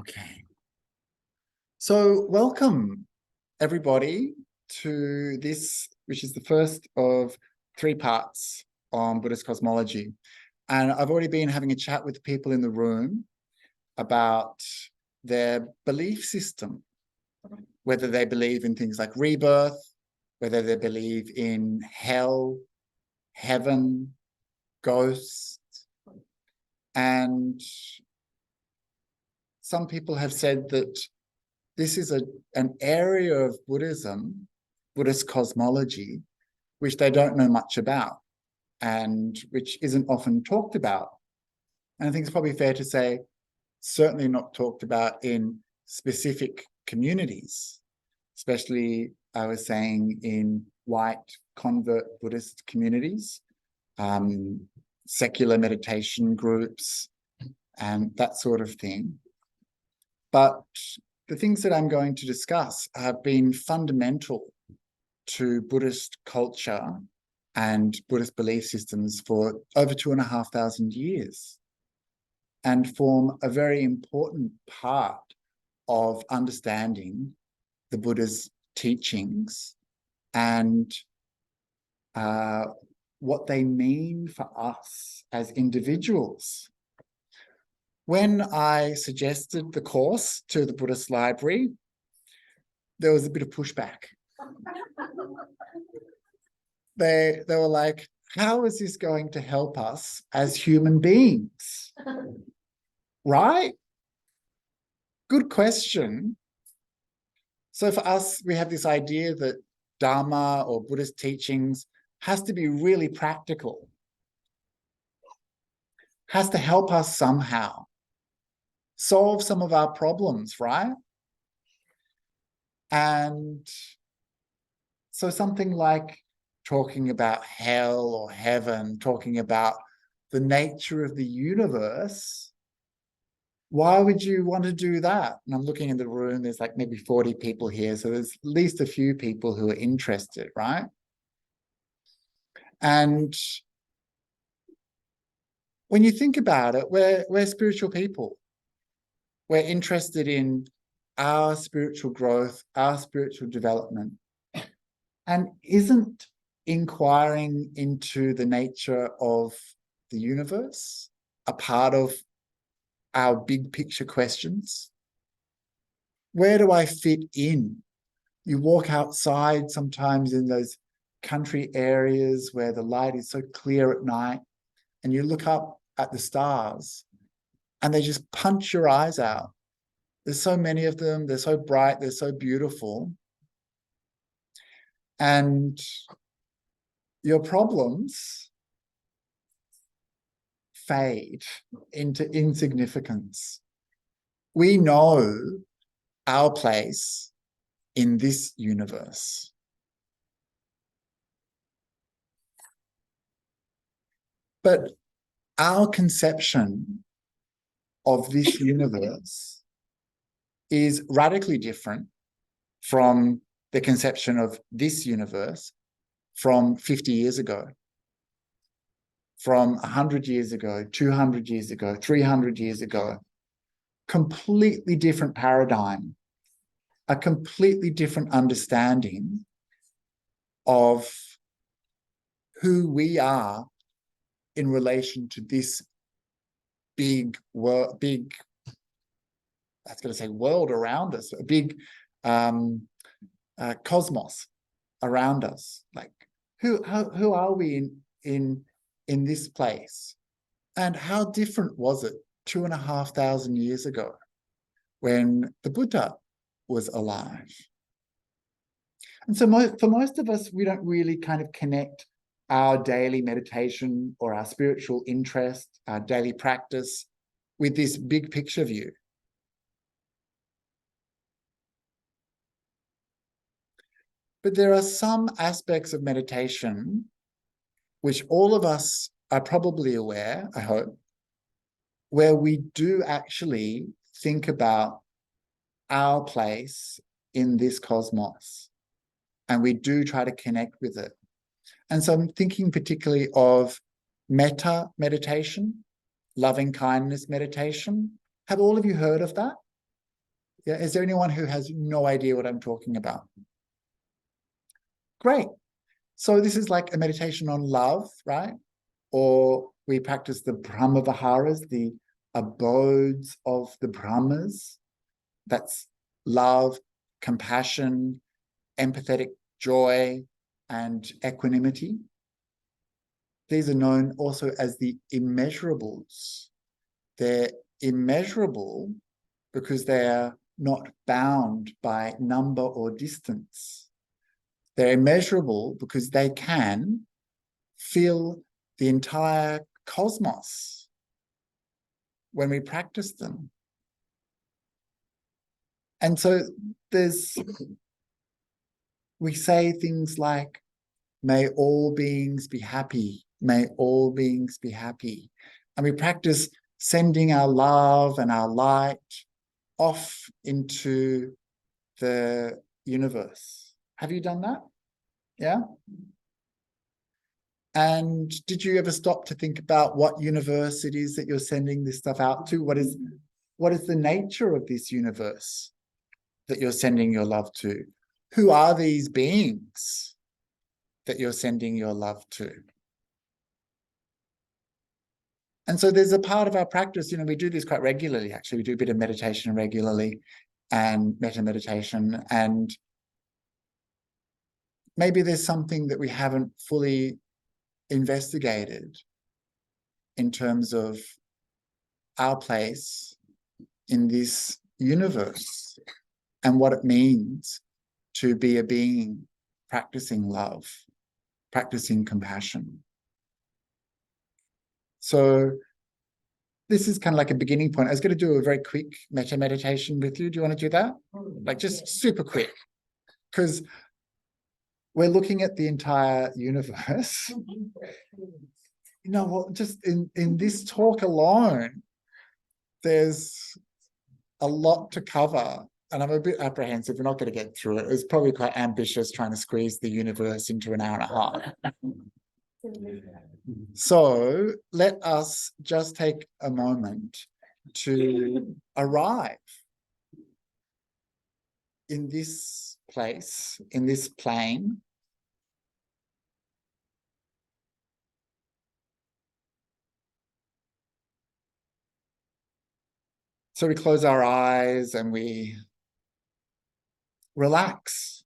Okay. So welcome everybody to this, which is the first of 3 parts on Buddhist cosmology. And I've already been having a chat with people in the room about their belief system, whether they believe in things like rebirth, whether they believe in hell, heaven, ghosts. And some people have said that this is an area of Buddhism, Buddhist cosmology, which they don't know much about and which isn't often talked about. And I think it's probably fair to say, certainly not talked about in specific communities, especially, I was saying, in white convert Buddhist communities, secular meditation groups, and that sort of thing. But the things that I'm going to discuss have been fundamental to Buddhist culture and Buddhist belief systems for over 2,500 years, and form a very important part of understanding the Buddha's teachings and what they mean for us as individuals. When I suggested the course to the Buddhist library, there was a bit of pushback. They were like, how is this going to help us as human beings? Right? Good question. So for us, we have this idea that Dharma or Buddhist teachings has to be really practical, has to help us somehow solve some of our problems, right? And so something like talking about hell or heaven, talking about the nature of the universe, why would you want to do that? And I'm looking in the room, there's like maybe 40 people here, so there's at least a few people who are interested, right? And when you think about it, we're spiritual people. We're interested in our spiritual growth, our spiritual development. And isn't inquiring into the nature of the universe a part of our big picture questions? Where do I fit in? You walk outside sometimes in those country areas where the light is so clear at night, and you look up at the stars and they just punch your eyes out. There's so many of them, they're so bright, they're so beautiful. And your problems fade into insignificance. We know our place in this universe. But our conception of this universe is radically different from the conception of this universe from 50 years ago, from 100 years ago, 200 years ago, 300 years ago. Completely different paradigm, a completely different understanding of who we are in relation to this big world, I was going to say world around us, a big cosmos around us. Like, who are we in this place? And how different was it 2,500 years ago when the Buddha was alive? And so for most of us, we don't really kind of connect our daily meditation or our spiritual interest, our daily practice with this big picture view. But there are some aspects of meditation which all of us are probably aware, I hope, where we do actually think about our place in this cosmos, and we do try to connect with it. And so I'm thinking particularly of metta meditation, loving kindness meditation. Have all of you heard of that? Yeah, is there anyone who has no idea what I'm talking about? Great. So this is like a meditation on love, right? Or we practice the Brahma Viharas, the abodes of the Brahmas. That's love, compassion, empathetic joy, and equanimity. These are known also as the immeasurables. They're immeasurable because they are not bound by number or distance. They're immeasurable because they can fill the entire cosmos when we practice them. And so we say things like, may all beings be happy, may all beings be happy. And we practice sending our love and our light off into the universe. Have you done that? Yeah? And did you ever stop to think about what universe it is that you're sending this stuff out to? What is the nature of this universe that you're sending your love to? Who are these beings that you're sending your love to? And so there's a part of our practice, we do this quite regularly, actually. We do a bit of meditation regularly and metta meditation. And maybe there's something that we haven't fully investigated in terms of our place in this universe and what it means to be a being practicing love, practicing compassion. So this is kind of like a beginning point. I was going to do a very quick metta meditation with you. Do you want to do that? Like just super quick, because we're looking at the entire universe. Just in this talk alone, there's a lot to cover. And I'm a bit apprehensive. We're not going to get through it. It was probably quite ambitious trying to squeeze the universe into an hour and a half. So let us just take a moment to arrive in this place, in this plane. So we close our eyes and we relax.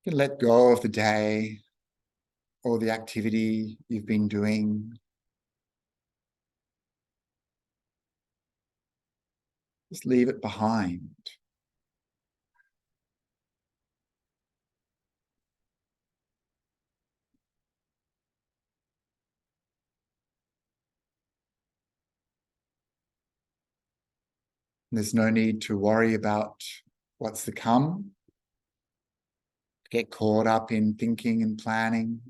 You can let go of the day or the activity you've been doing. Just leave it behind. There's no need to worry about what's to come, get caught up in thinking and planning.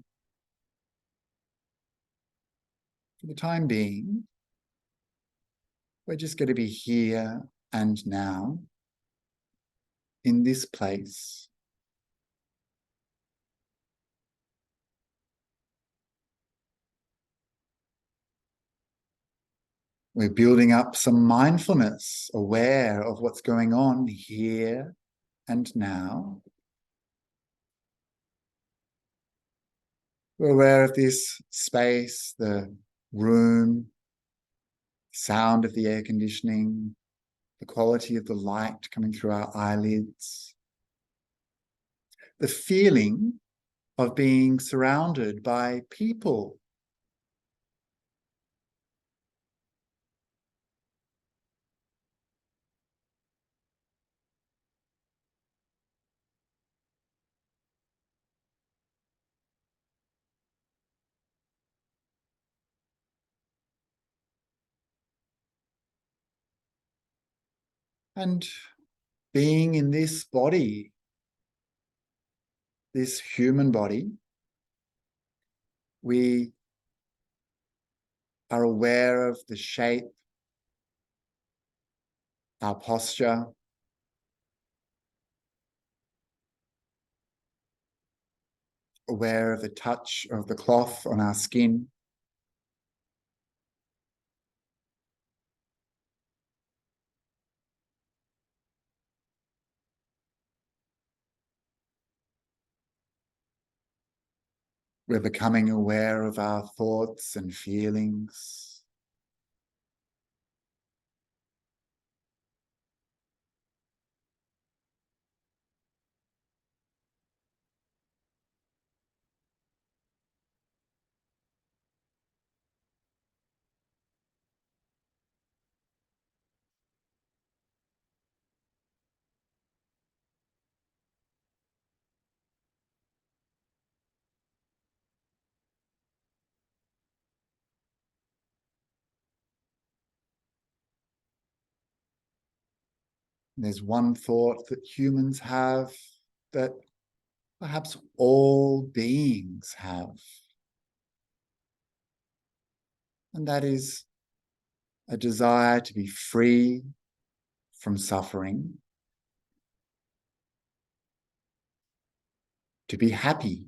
For the time being, we're just going to be here and now, in this place. We're building up some mindfulness, aware of what's going on here and now. We're aware of this space, the room, sound of the air conditioning, the quality of the light coming through our eyelids, the feeling of being surrounded by people. And being in this body, this human body, we are aware of the shape, our posture, aware of the touch of the cloth on our skin. We're becoming aware of our thoughts and feelings. There's one thought that humans have that perhaps all beings have, and that is a desire to be free from suffering, to be happy.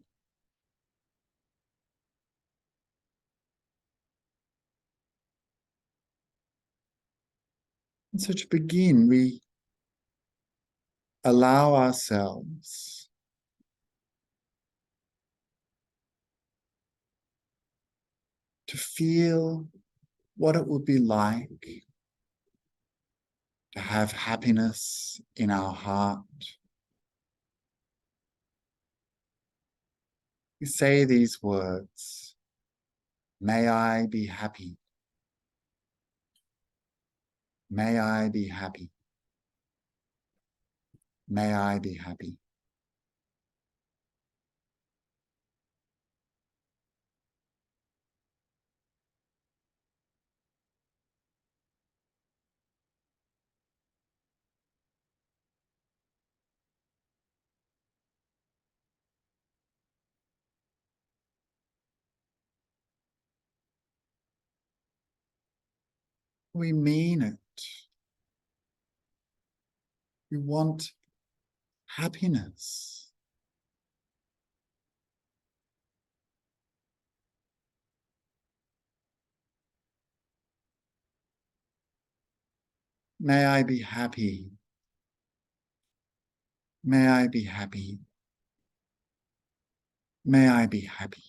And so to begin, we allow ourselves to feel what it would be like to have happiness in our heart. We say these words, may I be happy. May I be happy. May I be happy. We mean it. We want happiness. May I be happy. May I be happy. May I be happy.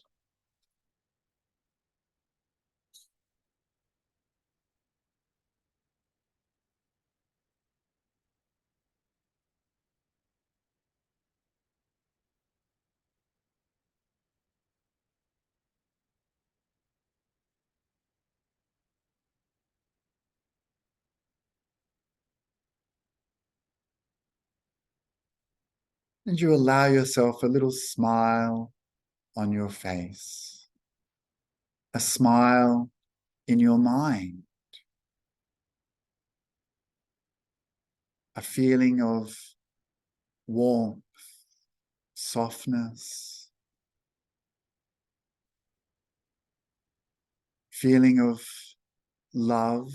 And you allow yourself a little smile on your face, a smile in your mind, a feeling of warmth, softness, feeling of love,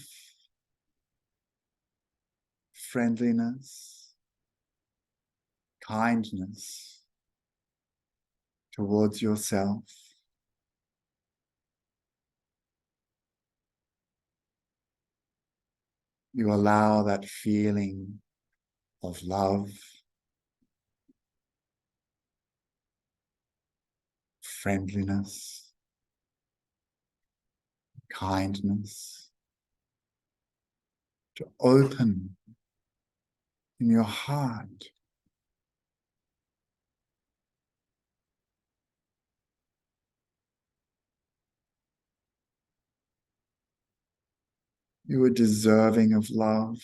friendliness, kindness towards yourself. You allow that feeling of love, friendliness, kindness to open in your heart. You are deserving of love.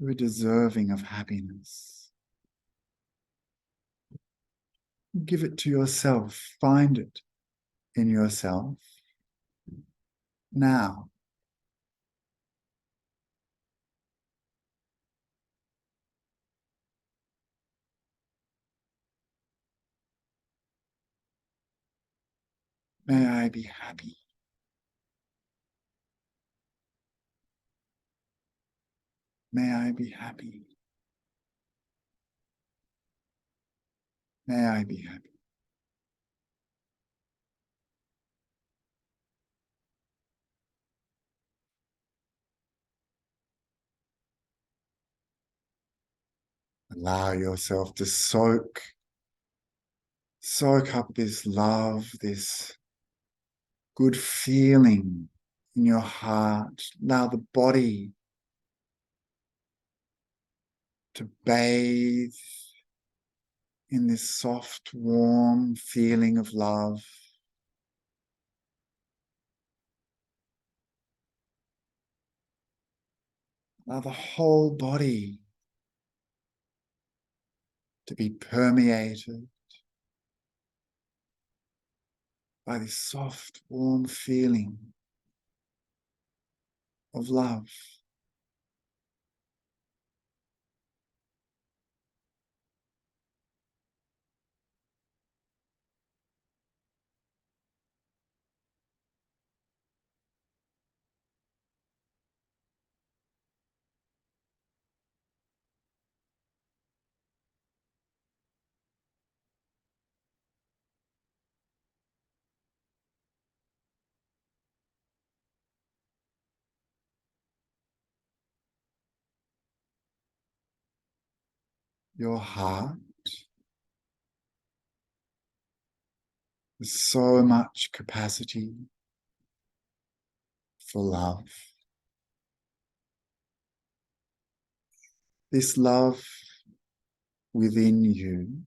You are deserving of happiness. Give it to yourself. Find it in yourself. Now, may I be happy. May I be happy. May I be happy. Allow yourself to soak up this love, this good feeling in your heart. Allow the body to bathe in this soft, warm feeling of love. Allow the whole body to be permeated by this soft, warm feeling of love. Your heart has so much capacity for love. This love within you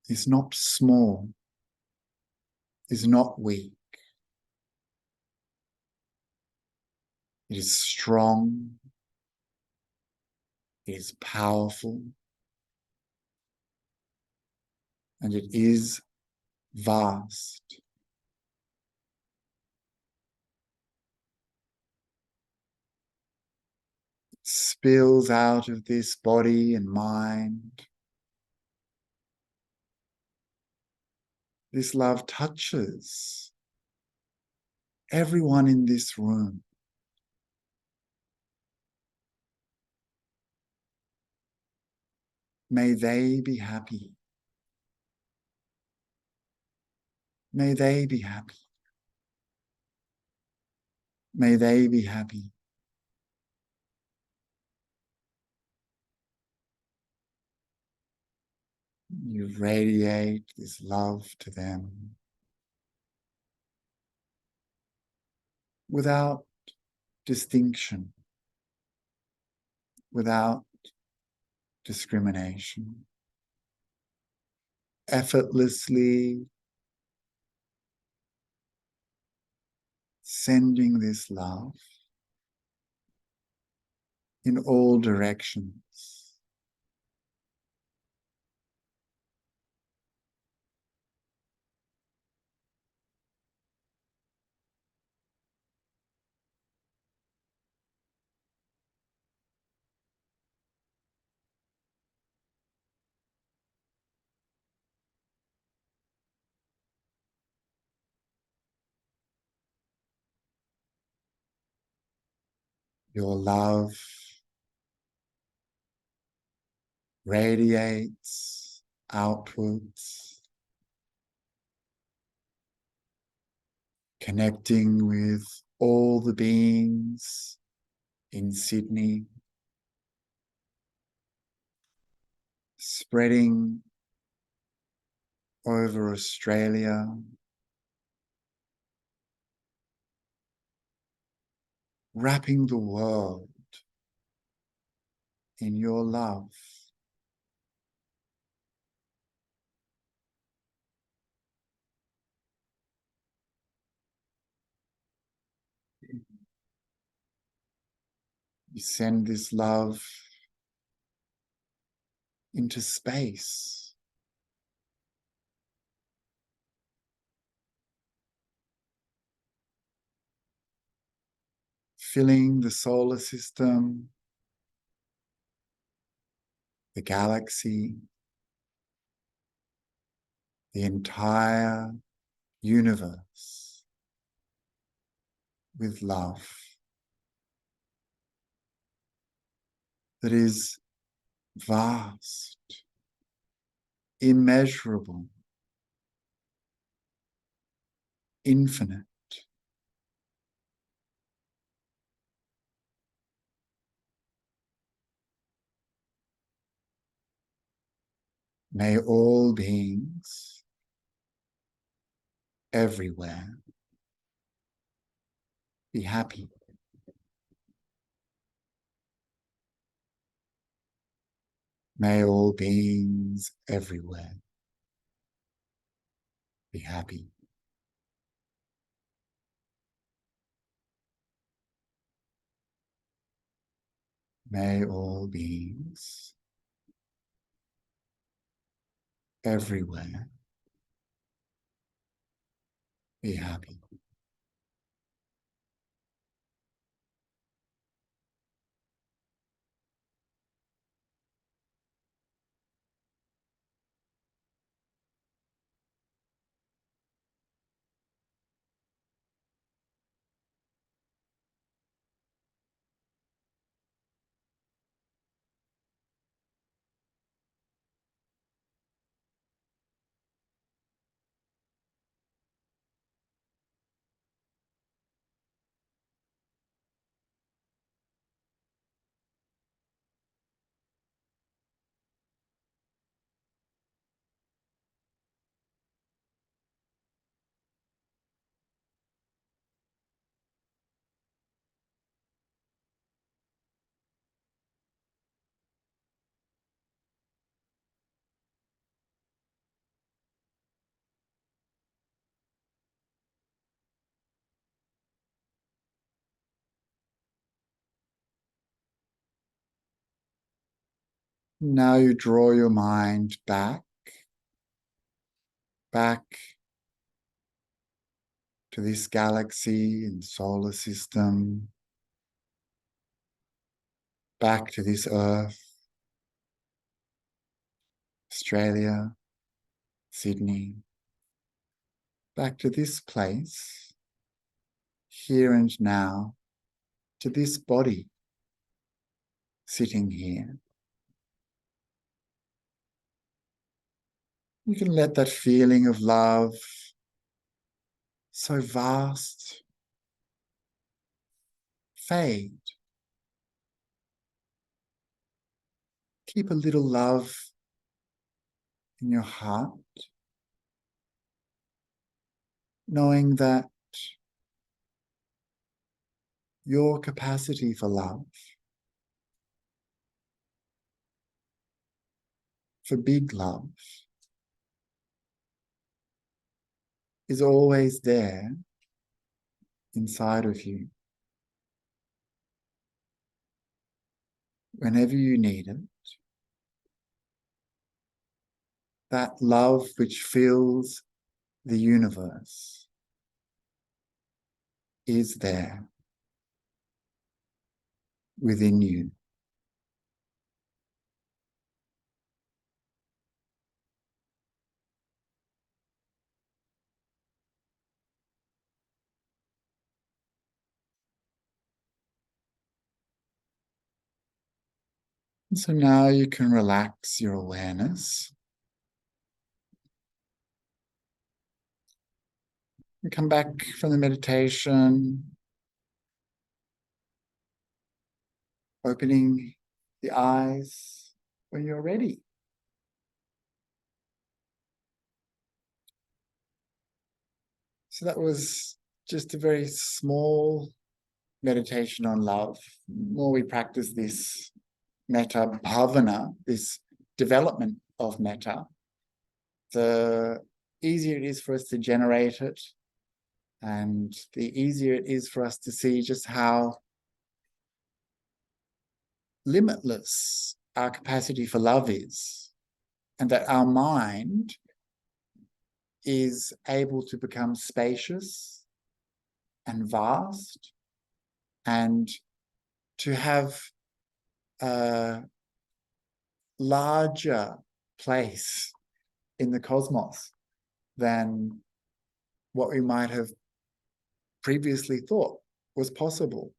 is not small, is not weak. It is strong, it is powerful, and it is vast. It spills out of this body and mind. This love touches everyone in this room. May they be happy. May they be happy. May they be happy. You radiate this love to them without distinction, without discrimination. Effortlessly sending this love in all directions. Your love radiates outwards, connecting with all the beings in Sydney, spreading over Australia, wrapping the world in your love. You send this love into space, filling the solar system, the galaxy, the entire universe with love that is vast, immeasurable, infinite. May all beings everywhere be happy. May all beings everywhere be happy. May all beings everywhere be happy. Now you draw your mind back to this galaxy and solar system, back to this Earth, Australia, Sydney, back to this place, here and now, to this body sitting here. You can let that feeling of love, so vast, fade. Keep a little love in your heart, knowing that your capacity for love, for big love, is always there inside of you. Whenever you need it, that love which fills the universe is there within you. And so now you can relax your awareness and come back from the meditation, opening the eyes when you're ready. So that was just a very small meditation on love. The more we practice this metta bhavana, this development of metta, the easier it is for us to generate it, and the easier it is for us to see just how limitless our capacity for love is, and that our mind is able to become spacious and vast, and to have a larger place in the cosmos than what we might have previously thought was possible.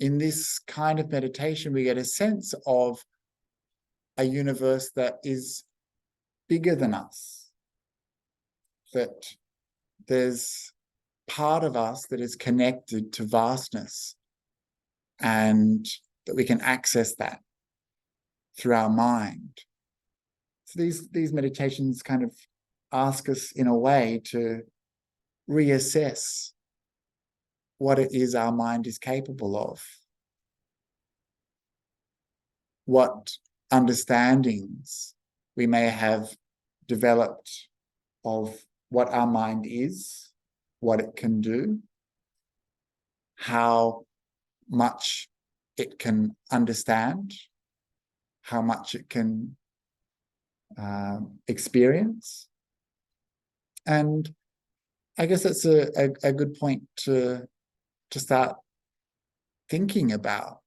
In this kind of meditation, we get a sense of a universe that is bigger than us, that there's part of us that is connected to vastness, and that we can access that through our mind. So these meditations kind of ask us in a way to reassess what it is our mind is capable of, what understandings we may have developed of what our mind is, what it can do, how much it can understand, how much it can experience. And I guess that's a good point to start thinking about.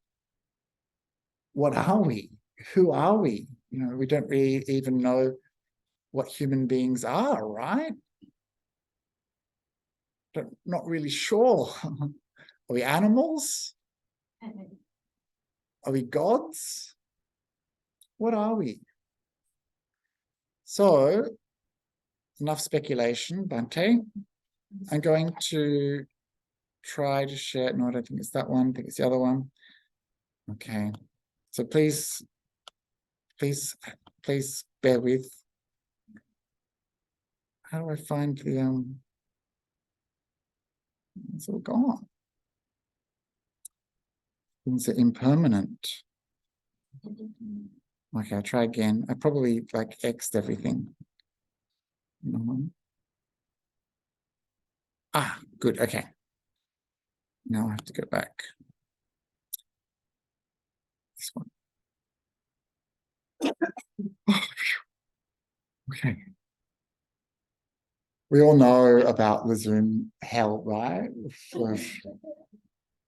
What are we? Who are we? You know, we don't really even know what human beings are, right? Not really sure. Are we animals? Are we gods? What are we? So, enough speculation, Bhante. I'm going to try to share. No, I don't think it's that one. I think it's the other one. Okay. So please bear with. How do I find the it's all gone. Things are impermanent. Okay, I'll try again. I probably like X'd everything. Ah, good. Okay. Now I have to go back. This one. Okay. We all know about the Zoom hell, right?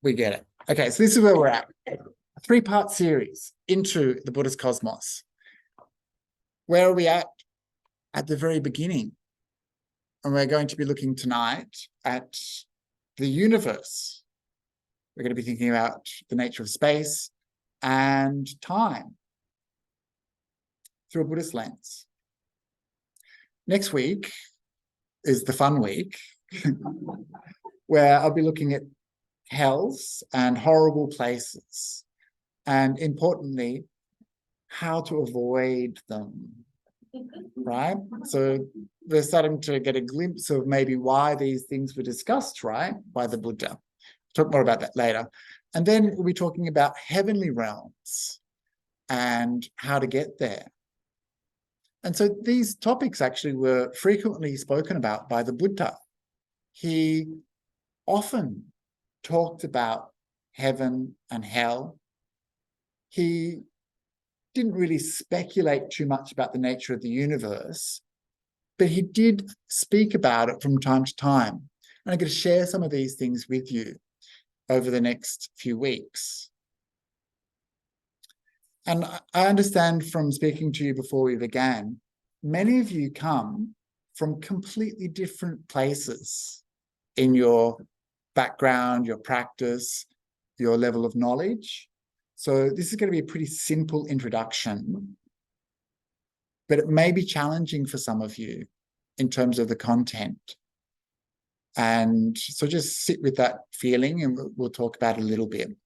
We get it. Okay, so this is where we're at. A 3-part series into the Buddhist Cosmos. Where are we at? At the very beginning. And we're going to be looking tonight at the universe. We're going to be thinking about the nature of space and time through a Buddhist lens. Next week is the fun week, where I'll be looking at hells and horrible places, and importantly, how to avoid them, right? So we're starting to get a glimpse of maybe why these things were discussed, right, by the Buddha. Talk more about that later. And then we'll be talking about heavenly realms and how to get there. And so these topics actually were frequently spoken about by the Buddha. He often talked about heaven and hell. He didn't really speculate too much about the nature of the universe, but he did speak about it from time to time. And I'm going to share some of these things with you over the next few weeks. And I understand from speaking to you before we began, many of you come from completely different places in your background, your practice, your level of knowledge. So this is going to be a pretty simple introduction, but it may be challenging for some of you in terms of the content. And so just sit with that feeling and we'll talk about it a little bit.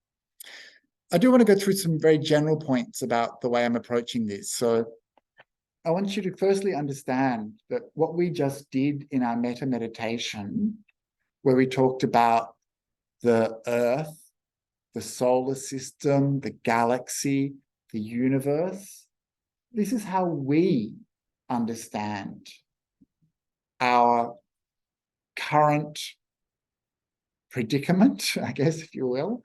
I do want to go through some very general points about the way I'm approaching this. So I want you to firstly understand that what we just did in our metta meditation, where we talked about the earth, the solar system, the galaxy, the universe, this is how we understand our current predicament, I guess, if you will,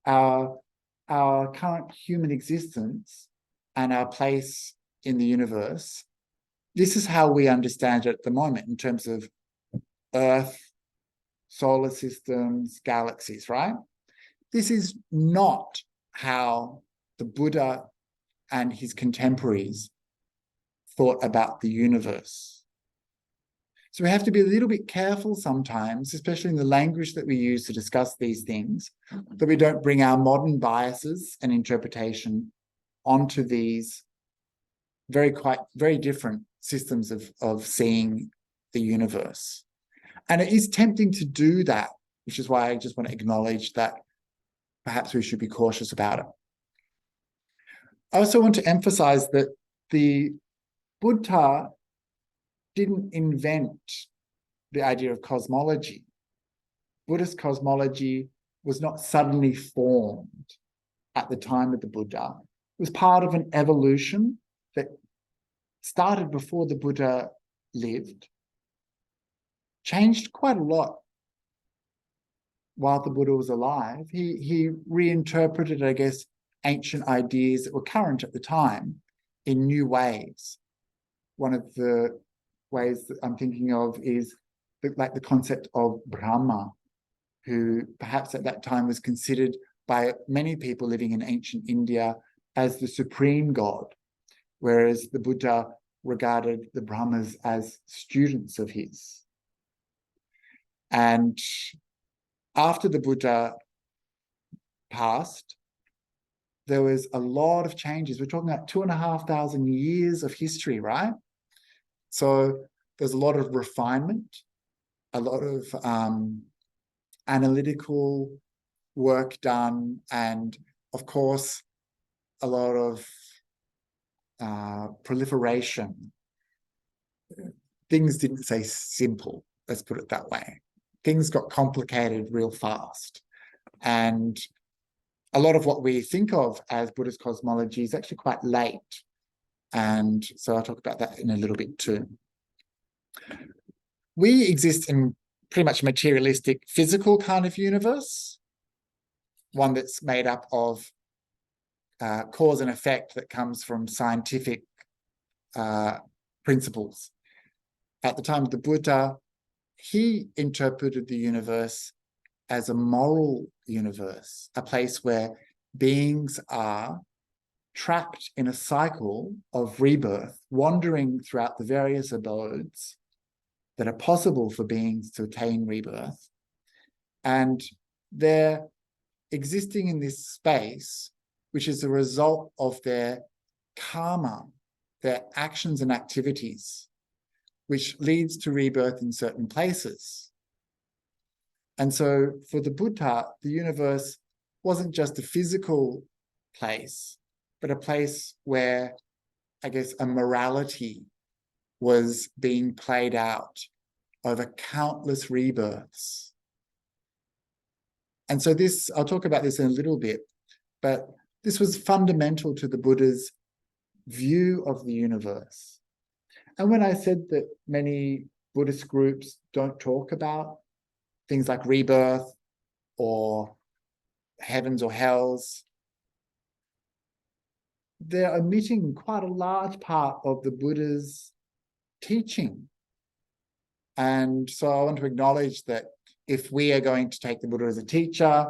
our current human existence and our place in the universe. This is how we understand it at the moment in terms of Earth, solar systems, galaxies, right? This is not how the Buddha and his contemporaries thought about the universe. So we have to be a little bit careful sometimes, especially in the language that we use to discuss these things, that we don't bring our modern biases and interpretation onto these very different systems of seeing the universe. And it is tempting to do that, which is why I just want to acknowledge that perhaps we should be cautious about it. I also want to emphasize that the Buddha didn't invent the idea of cosmology. Buddhist cosmology was not suddenly formed at the time of the Buddha. It was part of an evolution that started before the Buddha lived, changed quite a lot while the Buddha was alive. He reinterpreted, I guess, ancient ideas that were current at the time in new ways. One of the ways that I'm thinking of is like the concept of Brahma, who perhaps at that time was considered by many people living in ancient India as the supreme god, whereas the Buddha regarded the Brahmas as students of his. And after the Buddha passed, there was a lot of changes. We're talking about 2,500 years of history, right? So there's a lot of refinement, a lot of analytical work done, and of course, a lot of proliferation. Things didn't stay simple, let's put it that way. Things got complicated real fast. And a lot of what we think of as Buddhist cosmology is actually quite late. And so I'll talk about that in a little bit too. We exist in pretty much a materialistic, physical kind of universe, one that's made up of cause and effect that comes from scientific principles. At the time of the Buddha, he interpreted the universe as a moral universe, a place where beings are trapped in a cycle of rebirth, wandering throughout the various abodes that are possible for beings to attain rebirth. And they're existing in this space, which is a result of their karma, their actions and activities, which leads to rebirth in certain places. And so for the Buddha, the universe wasn't just a physical place, but a place where, I guess, a morality was being played out over countless rebirths. And so this, I'll talk about this in a little bit, but this was fundamental to the Buddha's view of the universe. And when I said that many Buddhist groups don't talk about things like rebirth or heavens or hells, they're omitting quite a large part of the Buddha's teaching. And so I want to acknowledge that if we are going to take the Buddha as a teacher,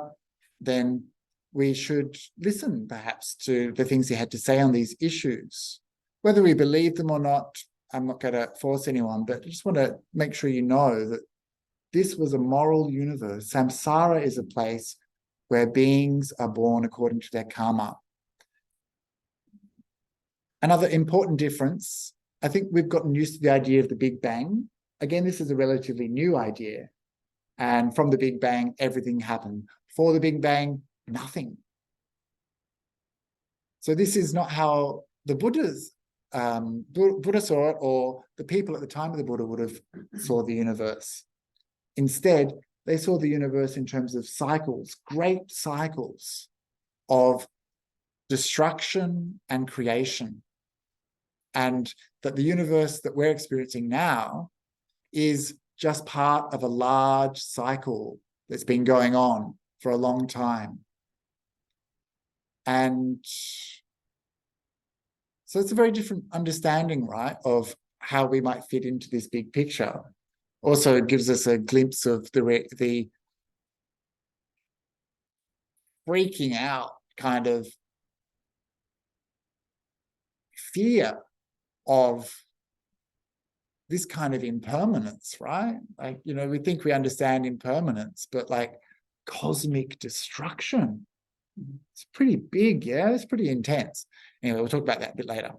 then we should listen perhaps to the things he had to say on these issues. Whether we believe them or not, I'm not going to force anyone, but I just want to make sure you know that this was a moral universe. Samsara is a place where beings are born according to their karma. Another important difference, I think we've gotten used to the idea of the Big Bang. Again, this is a relatively new idea. And from the Big Bang, everything happened. Before the Big Bang, nothing. So this is not how the Buddha saw it, or the people at the time of the Buddha would have saw the universe. Instead, they saw the universe in terms of cycles, great cycles of destruction and creation. And that the universe that we're experiencing now is just part of a large cycle that's been going on for a long time. And so it's a very different understanding, right, of how we might fit into this big picture. Also, it gives us a glimpse of the freaking out kind of fear of this kind of impermanence, right? Like, you know, we think we understand impermanence, but like cosmic destruction, it's pretty big, yeah? It's pretty intense. Anyway, we'll talk about that a bit later.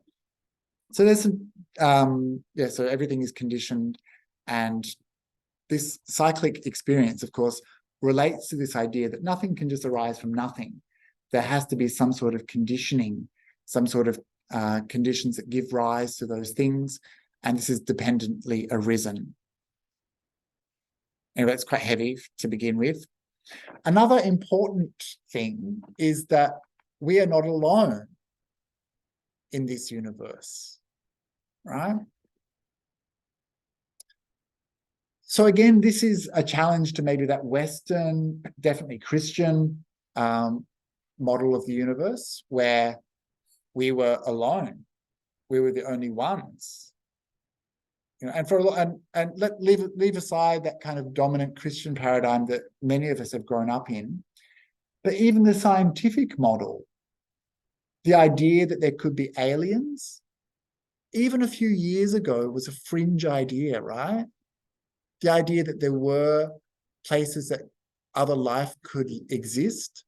So there's some, so everything is conditioned, and this cyclic experience, of course, relates to this idea that nothing can just arise from nothing. There has to be some sort of conditioning, some sort of conditions that give rise to those things, and this is dependently arisen. Anyway, it's quite heavy to begin with. Another important thing is that we are not alone in this universe, right? So again, this is a challenge to maybe that Western, definitely Christian model of the universe, where we were alone, we were the only ones. You know, and for a lot, and leave aside that kind of dominant Christian paradigm that many of us have grown up in, but even the scientific model, the idea that there could be aliens, even a few years ago, was a fringe idea, right? The idea that there were places that other life could exist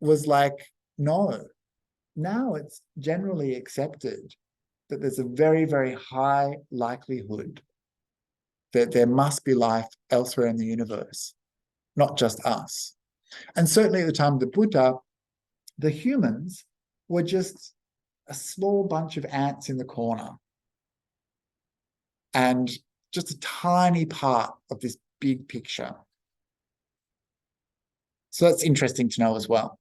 was like, no. Now it's generally accepted that there's a very, very high likelihood that there must be life elsewhere in the universe, not just us. And certainly at the time of the Buddha, the humans were just a small bunch of ants in the corner, and just a tiny part of this big picture. So that's interesting to know as well.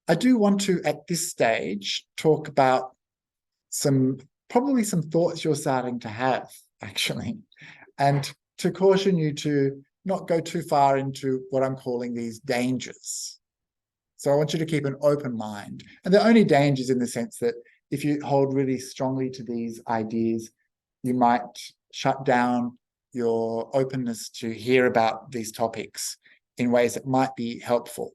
I do want to, at this stage, talk about probably some thoughts you're starting to have, actually, and to caution you to not go too far into what I'm calling these dangers. So I want you to keep an open mind. And they're only dangers in the sense that if you hold really strongly to these ideas, you might shut down your openness to hear about these topics in ways that might be helpful.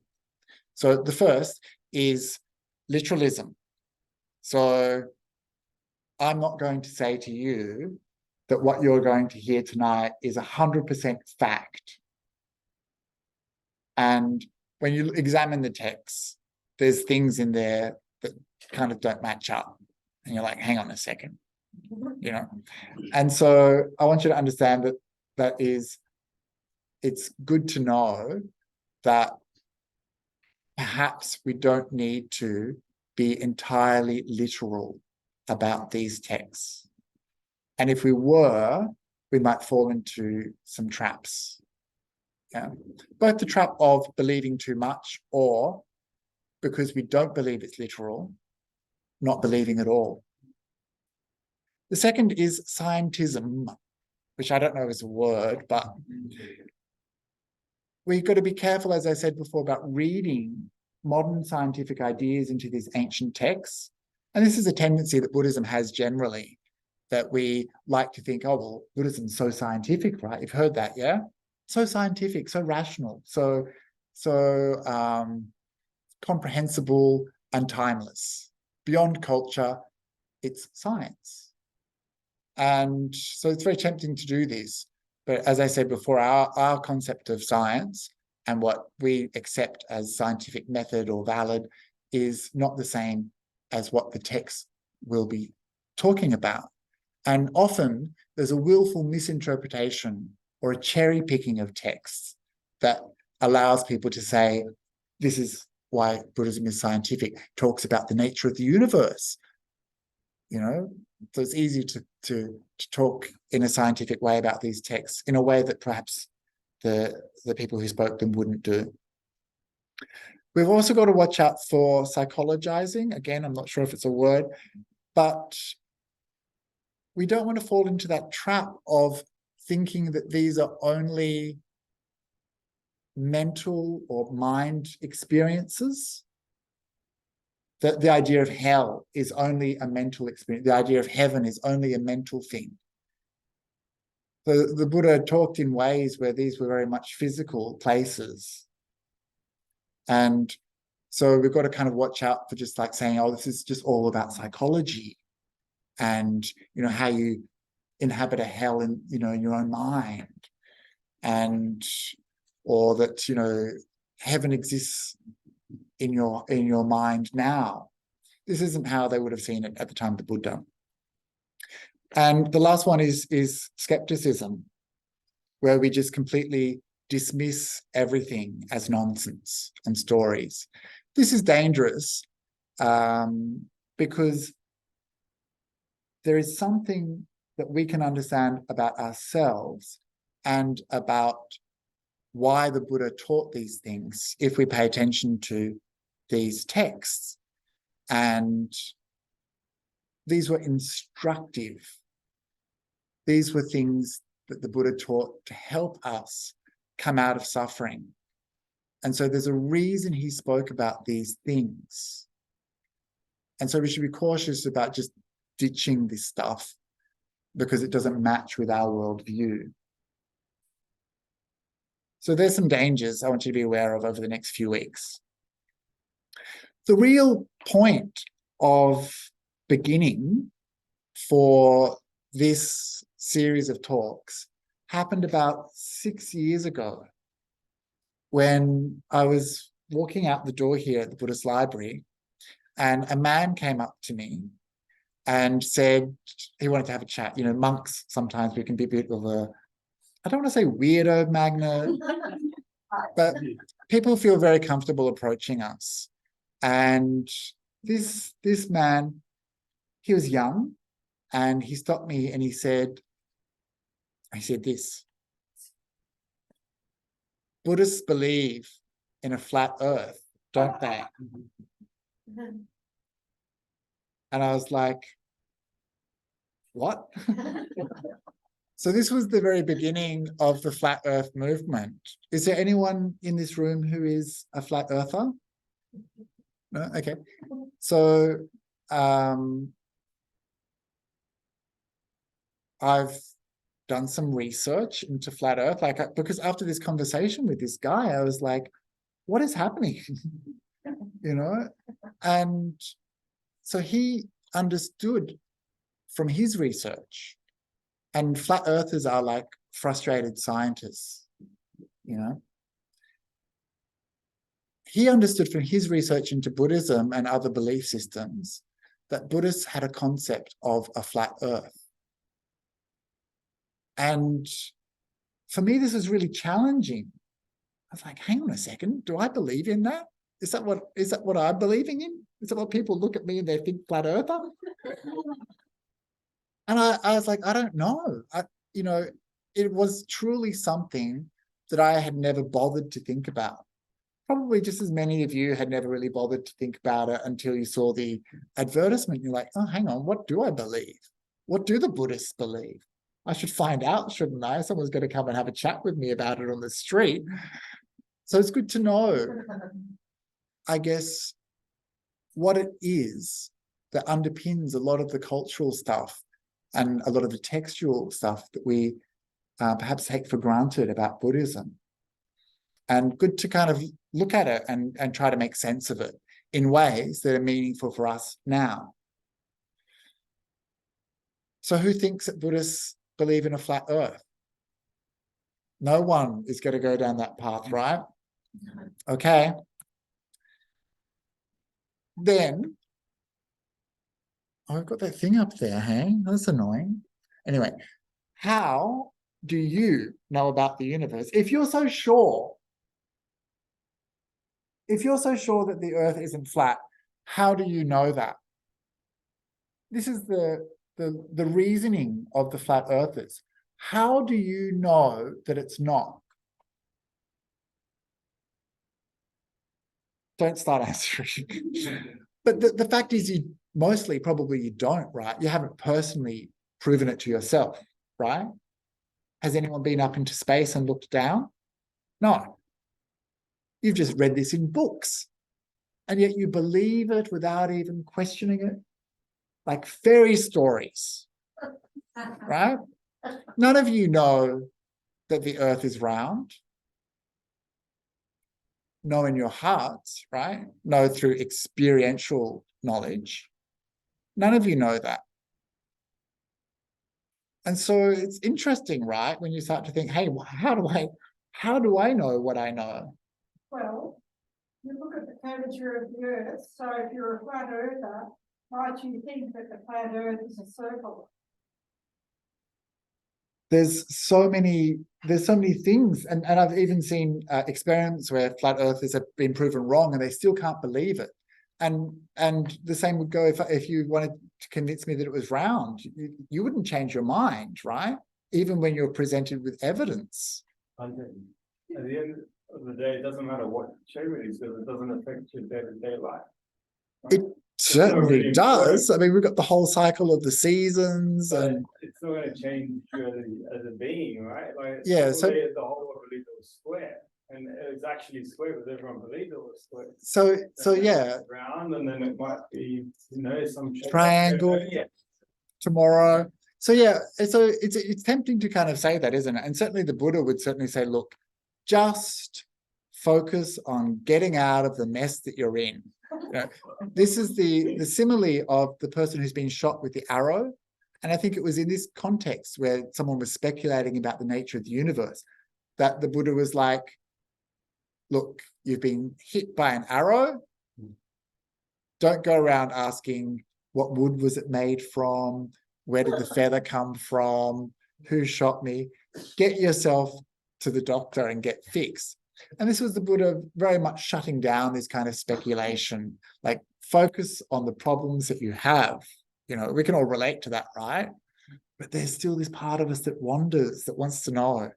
So the first is literalism. So I'm not going to say to you that what you're going to hear tonight is 100% fact. And when you examine the text, there's things in there that kind of don't match up. And you're like, hang on a second, you know? And so I want you to understand that it's good to know that perhaps we don't need to be entirely literal about these texts. And if we were, we might fall into some traps. Yeah. Both the trap of believing too much, or because we don't believe it's literal, not believing at all. The second is scientism, which I don't know is a word, but we've got to be careful, as I said before, about reading modern scientific ideas into these ancient texts. And this is a tendency that Buddhism has generally, that we like to think, oh, well, Buddhism's so scientific, right? You've heard that, yeah? So scientific, so rational, so comprehensible and timeless. Beyond culture, it's science. And so it's very tempting to do this. But as I said before, our concept of science and what we accept as scientific method or valid is not the same as what the text will be talking about. And often there's a willful misinterpretation or a cherry picking of texts that allows people to say, this is why Buddhism is scientific, talks about the nature of the universe. You know, so it's easy to talk in a scientific way about these texts in a way that perhaps the people who spoke them wouldn't do. We've also got to watch out for psychologizing. Again, I'm not sure if it's a word, but we don't want to fall into that trap of thinking that these are only mental or mind experiences. That the idea of hell is only a mental experience. The idea of heaven is only a mental thing. So the Buddha talked in ways where these were very much physical places. And so we've got to kind of watch out for just like saying, oh, this is just all about psychology and, you know, how you inhabit a hell in, you know, in your own mind, and, or that, you know, heaven exists in your mind now. This isn't how they would have seen it at the time of the Buddha. And the last one is skepticism, where we just completely dismiss everything as nonsense and stories. This is dangerous because there is something that we can understand about ourselves and about why the Buddha taught these things if we pay attention to these texts. And these were instructive. These were things that the Buddha taught to help us come out of suffering. And so there's a reason he spoke about these things. And so we should be cautious about just ditching this stuff because it doesn't match with our worldview. So there's some dangers I want you to be aware of over the next few weeks. The real point of beginning for this series of talks happened about 6 years ago when I was walking out the door here at the Buddhist library, and a man came up to me and said he wanted to have a chat. You know, monks, sometimes we can be a bit of a, I don't want to say weirdo magnet, but people feel very comfortable approaching us. And this man, he was young, and he stopped me and he said this: Buddhists believe in a flat earth, don't they? And I was like, what? So this was the very beginning of the flat earth movement. Is there anyone in this room who is a flat earther? No? Okay. So I've done some research into flat earth, because after this conversation with this guy, I was like, what is happening? You know? And so he understood from his research, and flat earthers are like frustrated scientists, you know? He understood from his research into Buddhism and other belief systems that Buddhists had a concept of a flat earth. And for me, this was really challenging. I was like, hang on a second, do I believe in that? Is that what I'm believing in? Is that what people look at me and they think flat earther? And I was like, I don't know. You know, it was truly something that I had never bothered to think about. Probably just as many of you had never really bothered to think about it until you saw the advertisement. You're like, oh, hang on, what do I believe? What do the Buddhists believe? I should find out, shouldn't I? Someone's going to come and have a chat with me about it on the street. So it's good to know, I guess, what it is that underpins a lot of the cultural stuff and a lot of the textual stuff that we perhaps take for granted about Buddhism. And good to kind of look at it and try to make sense of it in ways that are meaningful for us now. So who thinks that Buddhists believe in a flat earth? No one is going to go down that path, right? Okay. Then, I've got that thing up there, hey? That's annoying. Anyway, how do you know about the universe? If you're so sure that the earth isn't flat, how do you know that? This is the reasoning of the flat earthers. How do you know that it's not? Don't start answering. But the fact is, you mostly probably you don't, right? You haven't personally proven it to yourself, right? Has anyone been up into space and looked down? No. You've just read this in books, and yet you believe it without even questioning it. Like fairy stories, right? None of you know that the earth is round. Know in your hearts, right? Know through experiential knowledge. None of you know that. And so it's interesting, right? When you start to think, hey, how do I know what I know? Well, you look at the curvature of the earth. So if you're a flat earther, might you think that the flat earth is a circle? there's so many things, and I've even seen experiments where flat earthers have been proven wrong and they still can't believe it. And the same would go if you wanted to convince me that it was round. You wouldn't change your mind, right? Even when you're presented with evidence. At the end of the day, it doesn't matter what show release, because it doesn't affect your day-to-day life. Right? It certainly really does. I mean, we've got the whole cycle of the seasons, But and it's not going to change you as a being, right? Like, yeah, so the whole world believed it was square, and it was actually square because everyone believed it was square. so yeah, Round, and then it might be, some shape triangle. Yeah. Tomorrow. So yeah, so it's tempting to kind of say that, isn't it? And certainly the Buddha would certainly say, look, just focus on getting out of the mess that you're in. You know, this is the simile of the person who's been shot with the arrow. And I think it was in this context where someone was speculating about the nature of the universe that the Buddha was like, look, you've been hit by an arrow. Don't go around asking what wood was it made from, where did the feather come from, who shot me. Get yourself to the doctor and get fixed. And this was the Buddha very much shutting down this kind of speculation, like focus on the problems that you have. You know, we can all relate to that, right? But there's still this part of us that wanders, that wants to know.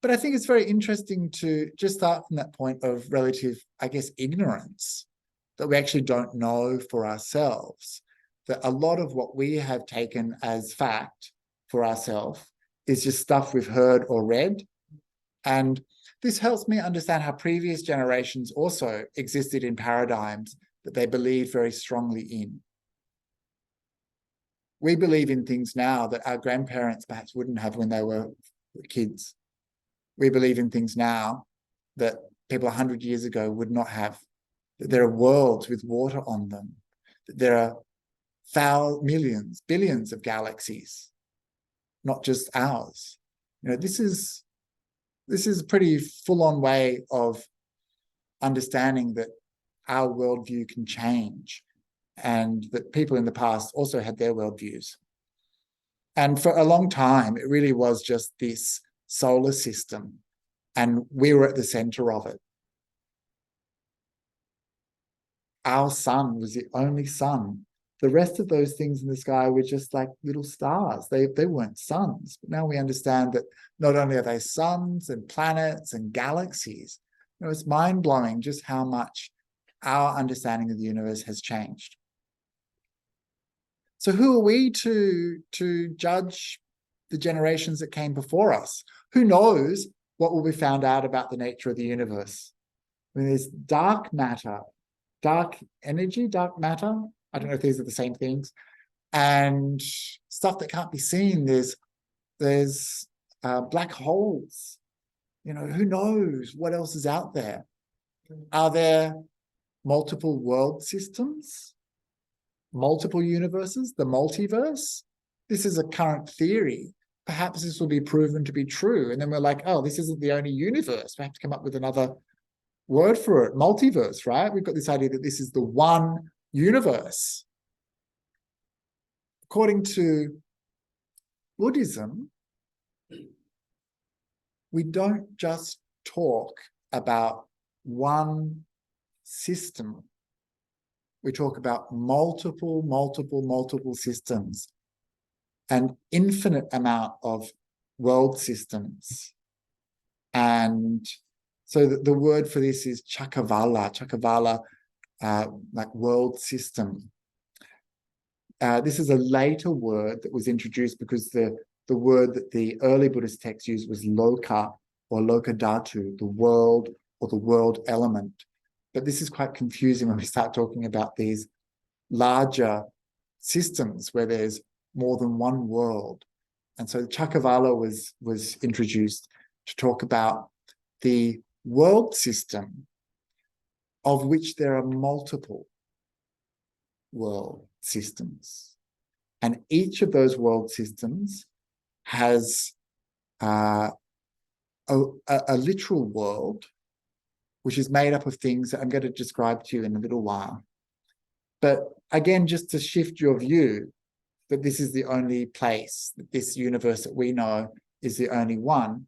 But I think it's very interesting to just start from that point of relative, I guess, ignorance, that we actually don't know for ourselves, that a lot of what we have taken as fact for ourselves is just stuff we've heard or read. And this helps me understand how previous generations also existed in paradigms that they believed very strongly in. We believe in things now that our grandparents perhaps wouldn't have when they were kids. We believe in things now that people 100 years ago would not have. That there are worlds with water on them. That there are millions, billions of galaxies, not just ours. You know, this is a pretty full-on way of understanding that our worldview can change, and that people in the past also had their worldviews. And for a long time, it really was just this solar system, and we were at the center of it. Our sun was the only sun. The rest of those things in the sky were just like little stars. They weren't suns. But now we understand that not only are they suns and planets and galaxies, you know, it's mind-blowing just how much our understanding of the universe has changed. So who are we to judge the generations that came before us? Who knows what will be found out about the nature of the universe? I mean, there's dark matter, dark energy, dark matter. I don't know if these are the same things. And stuff that can't be seen. There's black holes. You know, who knows what else is out there? Are there multiple world systems? Multiple universes? The multiverse? This is a current theory. Perhaps this will be proven to be true. And then we're like, oh, this isn't the only universe. We have to come up with another word for it. Multiverse, right? We've got this idea that this is the one universe. According to Buddhism, we don't just talk about one system. We talk about multiple systems, an infinite amount of world systems. And so the word for this is Chakavala, like world system. This is a later word that was introduced because the word that the early Buddhist texts used was loka or lokadhatu, the world or the world element. But this is quite confusing when we start talking about these larger systems where there's more than one world. And so Chakavala was introduced to talk about the world system of which there are multiple world systems. And each of those world systems has a literal world, which is made up of things that I'm going to describe to you in a little while. But again, just to shift your view, that this is the only place, that this universe that we know is the only one.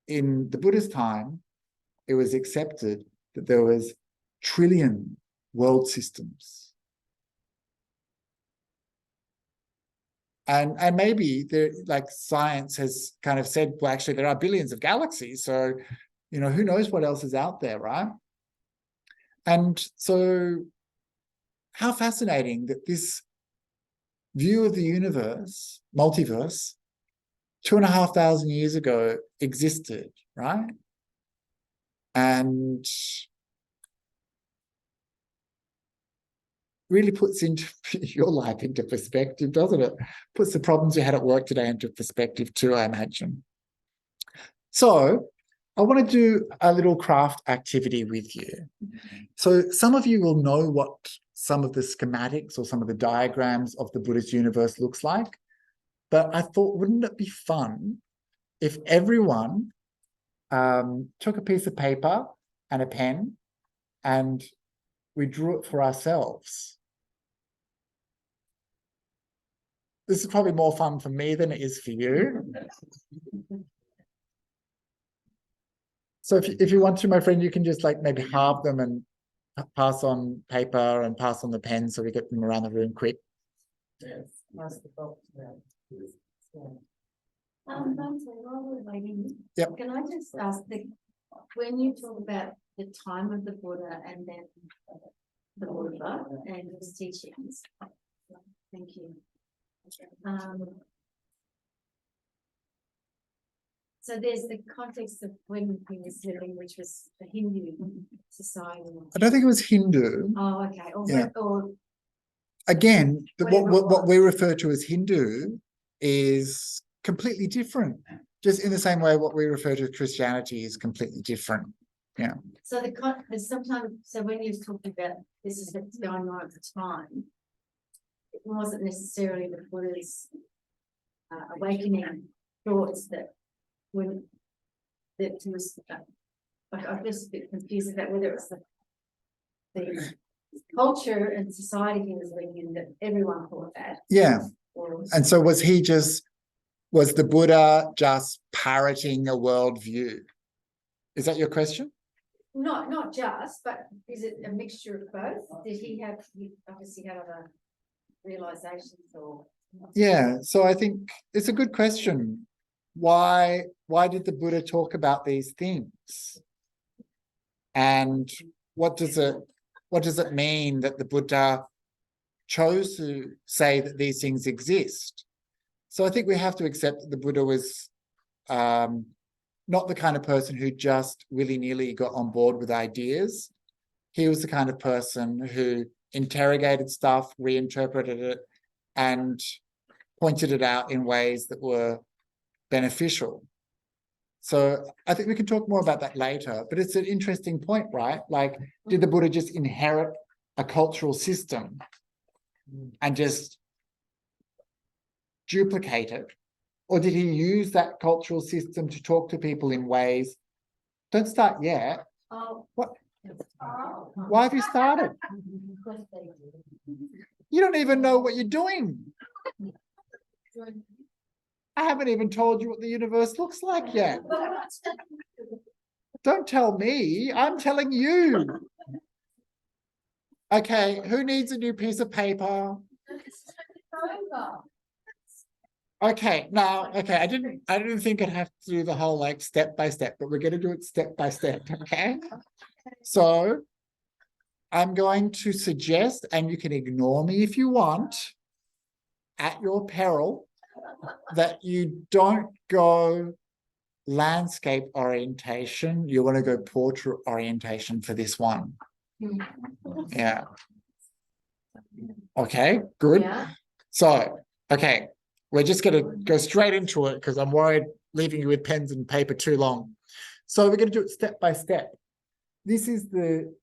In the Buddha's time, it was accepted that there was trillion world systems. And maybe there, like science has kind of said, well, actually there are billions of galaxies. So, you know, who knows what else is out there, right? And so how fascinating that this view of the universe, multiverse, 2,500 years ago existed, right? And really puts into your life into perspective, doesn't it? Puts the problems you had at work today into perspective too, I imagine. So I want to do a little craft activity with you. So some of you will know what some of the schematics or some of the diagrams of the Buddhist universe looks like. But I thought, wouldn't it be fun if everyone took a piece of paper and a pen and we drew it for ourselves? This is probably more fun for me than it is for you. So if you want to, my friend, you can just like maybe halve them and pass on paper and pass on the pen so we get them around the room quick. Yes. Bhante, while we're waiting, Yep. Can I just ask, when you talk about the time of the Buddha and then the Buddha and his teachings, thank you. So there's the context of when he was living, which was the Hindu society. I don't think it was Hindu. Oh, okay. Or, Yeah. or Again, Whatever it what was. we refer to as Hindu is completely different. Just in the same way what we refer to as Christianity is completely different. Yeah. so there's sometimes, so when you was talking about this is what's going on at the time, it wasn't necessarily the Buddha's awakening thoughts that when that was I'm just a bit confused about whether it's the culture and society he was living in that everyone thought that. Yeah. Or And so was the Buddha just parroting a worldview? Is that your question? not just, but is it a mixture of both? Did he obviously had other realizations or? Yeah. So I think it's a good question. Why did the Buddha talk about these things? And what does it mean that the Buddha chose to say that these things exist? So I think we have to accept that the Buddha was not the kind of person who just willy-nilly got on board with ideas. He was the kind of person who interrogated stuff, reinterpreted it, and pointed it out in ways that were beneficial. So I think we can talk more about that later, but it's an interesting point, right? Like, did the Buddha just inherit a cultural system and just duplicate it? Or did he use that cultural system to talk to people in ways? Don't start yet. Oh. What? Oh. Why have you started? You don't even know what you're doing. I haven't even told you what the universe looks like yet. Don't tell me, I'm telling you. Okay, who needs a new piece of paper? Okay, now, okay, I didn't think I'd have to do the whole like step by step, but we're going to do it step by step, okay? So I'm going to suggest, and you can ignore me if you want, at your peril, that you don't go landscape orientation. You want to go portrait orientation for this one. Yeah. Okay, good. Yeah. So, okay, we're just going to go straight into it because I'm worried leaving you with pens and paper too long. So we're going to do it step by step. This is the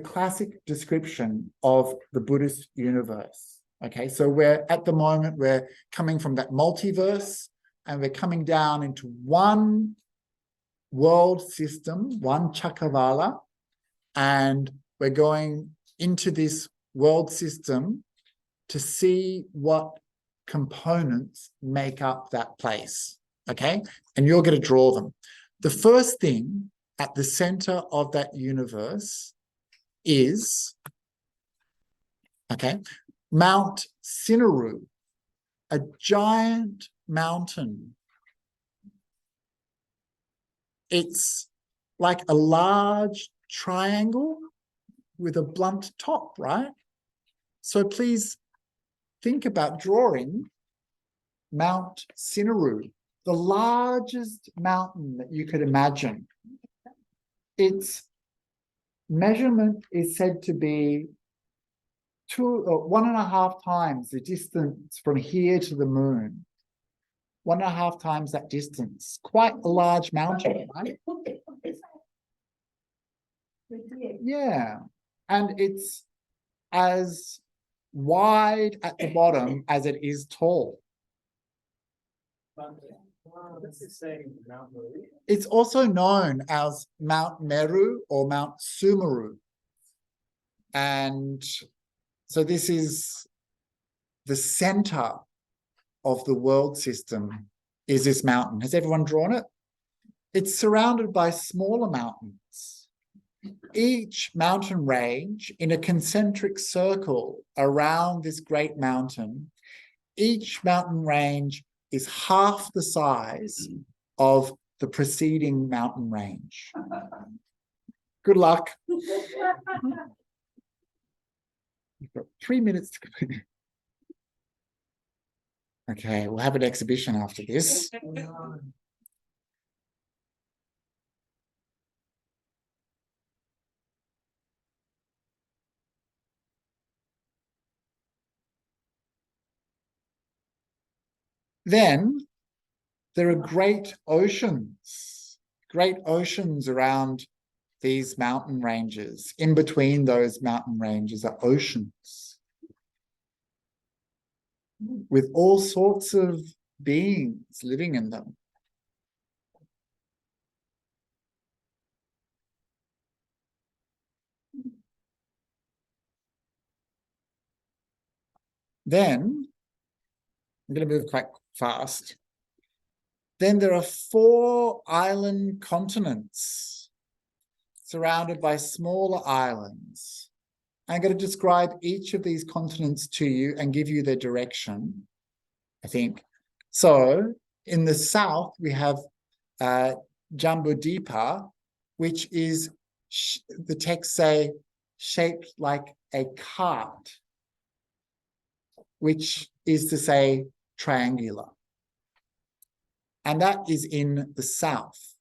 classic description of the Buddhist universe. Okay, so at the moment, we're coming from that multiverse and we're coming down into one world system, one Chakavala, and we're going into this world system to see what components make up that place, okay? And you're going to draw them. The first thing at the center of that universe is, okay, Mount Sinaru, a giant mountain. It's like a large triangle with a blunt top, right? So please think about drawing Mount Sinaru, the largest mountain that you could imagine. Its measurement is said to be 1.5 times the distance from here to the moon. 1.5 times that distance. Quite a large mountain, right? Yeah. And it's as wide at the bottom as it is tall. This is saying Mount Meru. It's also known as Mount Meru or Mount Sumeru. And so this is the center of the world system, is this mountain. Has everyone drawn it? It's surrounded by smaller mountains. Each mountain range in a concentric circle around this great mountain, each mountain range is half the size of the preceding mountain range. Good luck. You've got 3 minutes to complete. Okay, we'll have an exhibition after this. Then there are great oceans around these mountain ranges. In between those mountain ranges are oceans with all sorts of beings living in them. Then, I'm going to move quite fast. Then there are 4 island continents surrounded by smaller islands. I'm going to describe each of these continents to you and give you their direction, I think. So in the south, we have Jambudvipa, which is, the texts say, shaped like a cart, which is to say triangular. And that is in the south.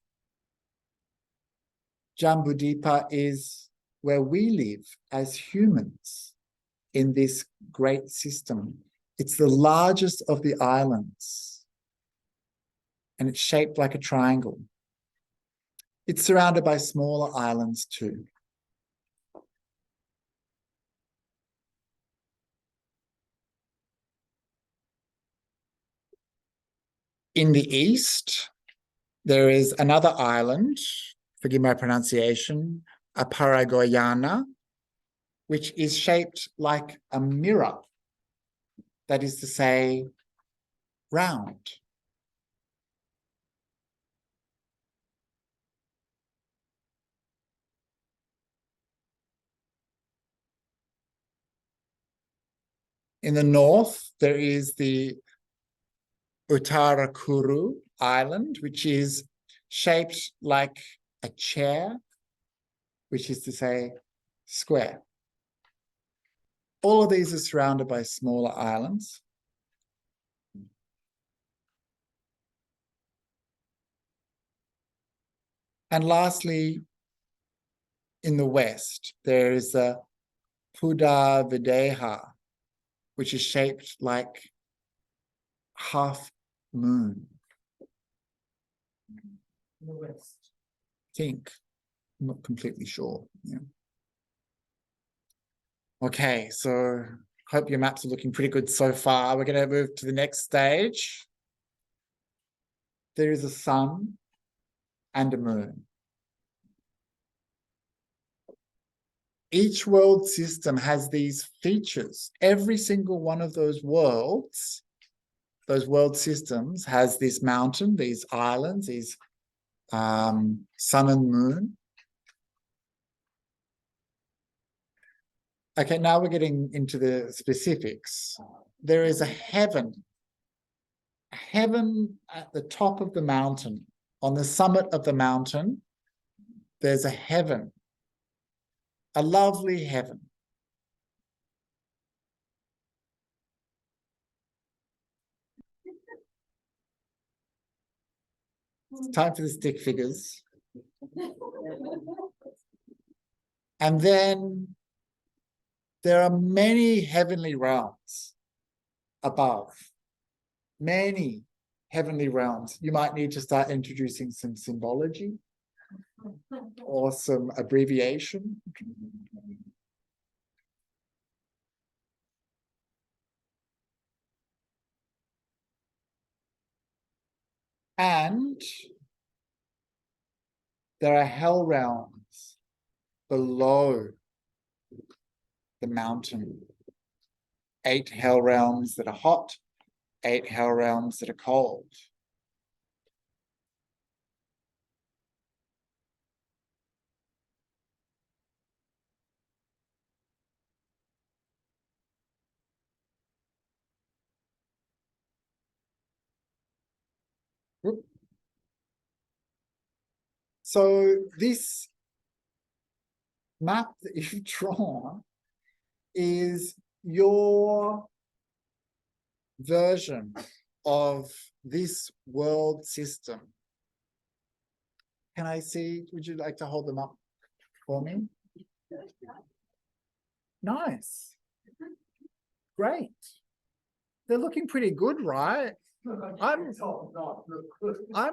Jambudvipa is where we live as humans in this great system. It's the largest of the islands, and it's shaped like a triangle. It's surrounded by smaller islands too. In the east, there is another island, forgive my pronunciation, Aparagoyana, which is shaped like a mirror. That is to say, round. In the north, there is the Uttarakuru Island, which is shaped like a chair, which is to say square. All of these are surrounded by smaller islands. And lastly, in the west, there is the Puddha Videha, which is shaped like half moon. In the west. I think. I'm not completely sure. Yeah. Okay, so hope your maps are looking pretty good so far. We're going to move to the next stage. There is a sun and a moon. each world system has these features. Every single one of those world systems has this mountain, these islands, these sun and moon. Okay, now we're getting into the specifics. There is a heaven at the top of the mountain. On the summit of the mountain, there's a heaven, a lovely heaven. It's time for the stick figures. And then there are many heavenly realms above. Many heavenly realms. You might need to start introducing some symbology or some abbreviation. And there are hell realms below the mountain. 8 hell realms that are hot, 8 hell realms that are cold. So this map that you've drawn is your version of this world system. Can I see, would you like to hold them up for me? Nice. Great. They're looking pretty good, right? I'm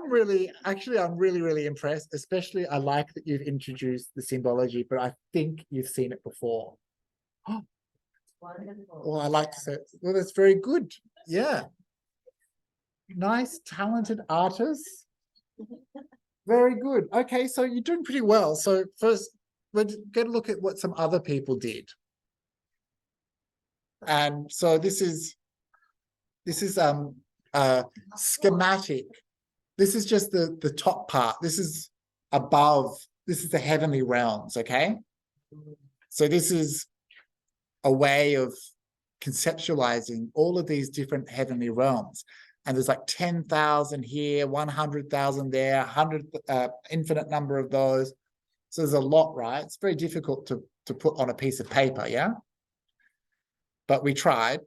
really impressed, especially I like that you've introduced the symbology, but I think you've seen it before. Oh, well, I like to say, well, that's very good. Yeah. Nice, talented artists. Very good. Okay, so you're doing pretty well. So first, we're going to look at what some other people did. And so this is schematic. This is just the top part. This is above. This is the heavenly realms, okay? So this is a way of conceptualizing all of these different heavenly realms. And there's like 10,000 here, 100,000 there, 100, infinite number of those. So there's a lot, right? It's very difficult to put on a piece of paper, yeah? But we tried.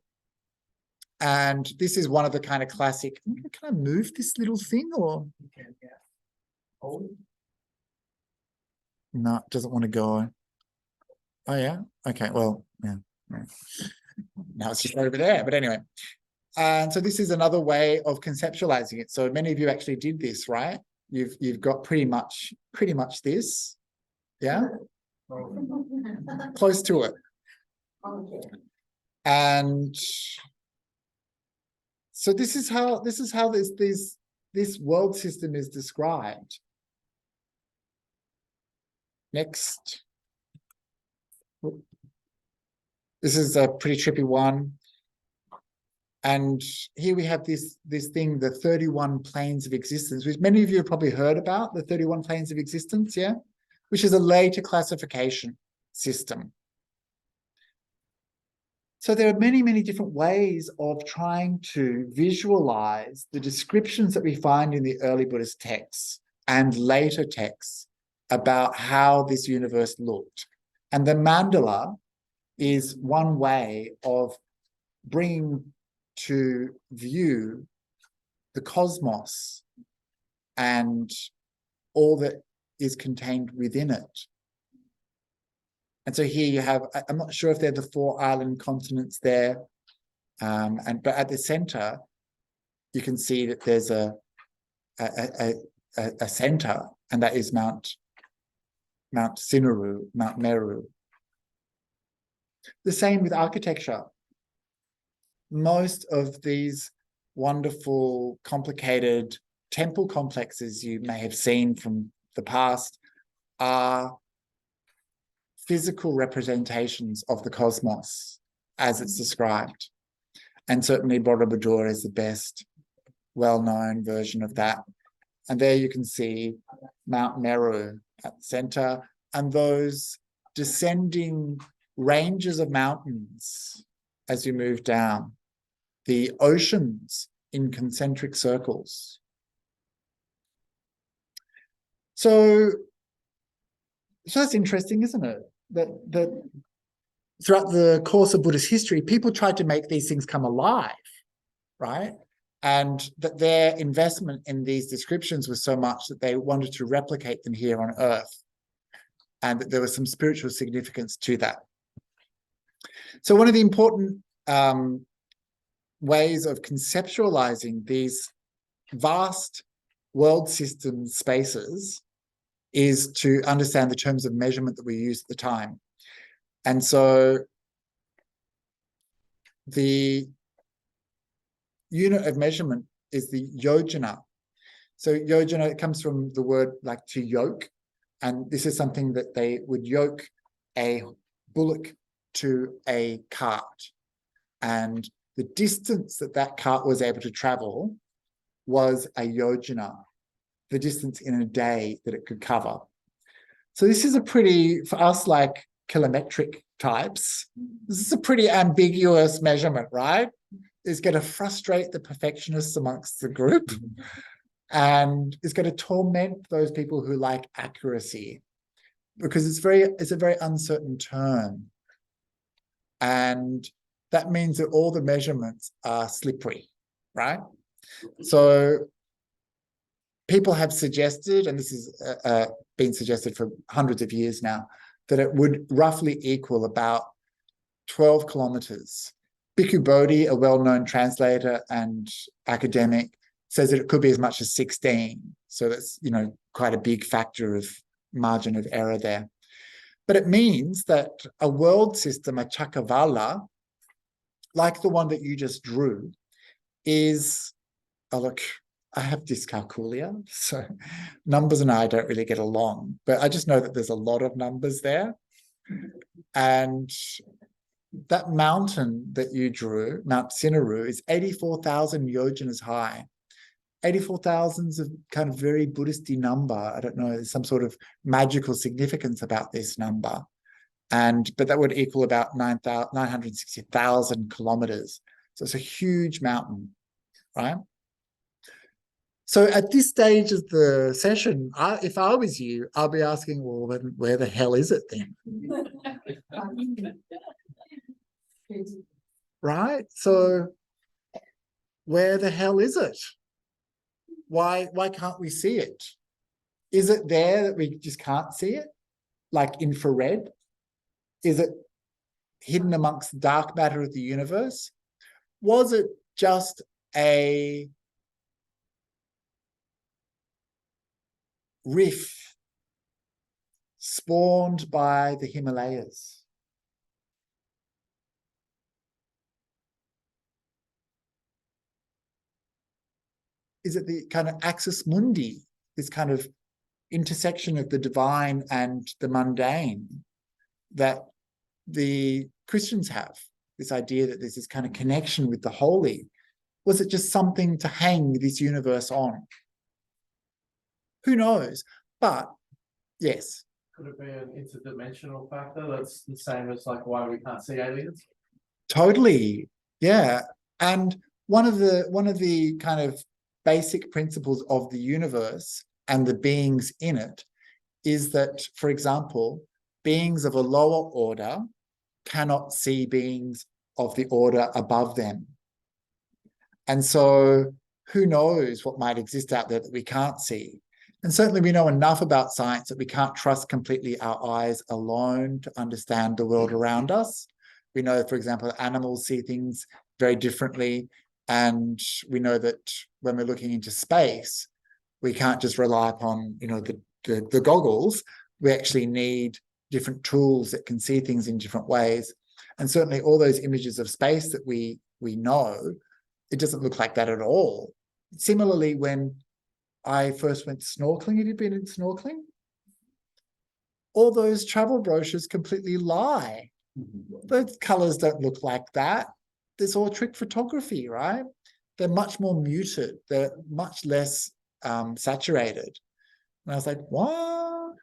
And this is one of the kind of classic, can I move this little thing or? No, it doesn't want to go. Oh yeah, okay, well, yeah. Now it's just over there, but anyway. And so this is another way of conceptualizing it. So many of you actually did this, right? You've got pretty much this, yeah? Close to it. And so this is how this world system is described. Next. This is a pretty trippy one. And here we have this thing, the 31 planes of existence, which many of you have probably heard about, the 31 planes of existence, yeah? Which is a later classification system. So there are many, many different ways of trying to visualize the descriptions that we find in the early Buddhist texts and later texts about how this universe looked. And the mandala is one way of bringing to view the cosmos and all that is contained within it. And so here you have, I'm not sure if they're the 4 island continents there, but at the center, you can see that there's a center, and that is Mount Sinuru, Mount Meru. The same with architecture. Most of these wonderful, complicated temple complexes you may have seen from the past are physical representations of the cosmos as it's described. And certainly Borobudur is the best well-known version of that. And there you can see Mount Meru at the center, and those descending ranges of mountains as you move down, the oceans in concentric circles. So that's interesting, isn't it? That throughout the course of Buddhist history, people tried to make these things come alive, right? And that their investment in these descriptions was so much that they wanted to replicate them here on Earth, and that there was some spiritual significance to that. So one of the important ways of conceptualizing these vast world system spaces is to understand the terms of measurement that we use at the time. And so the unit of measurement is the yojana. So yojana, it comes from the word like to yoke. And this is something that they would yoke a bullock to a cart. And the distance that that cart was able to travel was a yojana, the distance in a day that it could cover. So this is a pretty, for us like kilometric types, this is a pretty ambiguous measurement, right? It's going to frustrate the perfectionists amongst the group, and it's going to torment those people who like accuracy, because it's a very uncertain term. And that means that all the measurements are slippery, right? So people have suggested, and this has been suggested for hundreds of years now, that it would roughly equal about 12 kilometers. Bhikkhu Bodhi, a well-known translator and academic, says that it could be as much as 16. So that's, you know, quite a big factor of margin of error there. But it means that a world system, a Chakavala, like the one that you just drew, is, oh look, I have dyscalculia, so numbers and I don't really get along, but I just know that there's a lot of numbers there. And that mountain that you drew, Mount Sinaru, is 84,000 yojanas high. 84,000 is a kind of very Buddhist-y number. I don't know, there's some sort of magical significance about this number. But that would equal about 960,000 kilometers. So it's a huge mountain, right? So at this stage of the session, if I was you, I'll be asking, well, then where the hell is it then? Right? So where the hell is it? Why can't we see it? Is it there that we just can't see it? Like infrared? Is it hidden amongst the dark matter of the universe? Was it just a riff spawned by the Himalayas? Is it the kind of axis mundi, this kind of intersection of the divine and the mundane that the Christians have, this idea that there's this kind of connection with the holy? Was it just something to hang this universe on? Who knows? But yes. Could it be an interdimensional factor that's the same as like why we can't see aliens? Totally. Yeah. And one of the kind of basic principles of the universe and the beings in it is that, for example, beings of a lower order cannot see beings of the order above them. And so who knows what might exist out there that we can't see? And certainly we know enough about science that we can't trust completely our eyes alone to understand the world around us. We know, for example, that animals see things very differently. And we know that when we're looking into space, we can't just rely upon, you know, the goggles. We actually need different tools that can see things in different ways. And certainly all those images of space that we know, it doesn't look like that at all. Similarly, when I first went snorkeling, have you been in snorkeling? all those travel brochures completely lie. The colors don't look like that. It's all trick photography, right? They're much more muted. They're much less saturated. And I was like, what?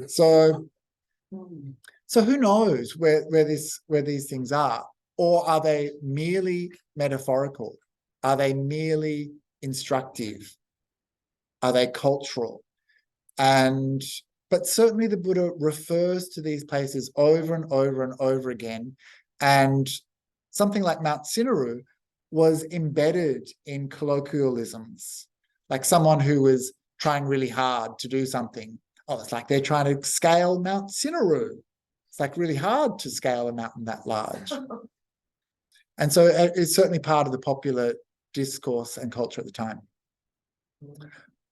So who knows where these things are? Or are they merely metaphorical? Are they merely instructive? Are they cultural? But certainly the Buddha refers to these places over and over and over again. And something like Mount Sindaru was embedded in colloquialisms. Like someone who was trying really hard to do something. Oh, it's like they're trying to scale Mount Sindaru. It's like really hard to scale a mountain that large. And so it's certainly part of the popular discourse and culture at the time.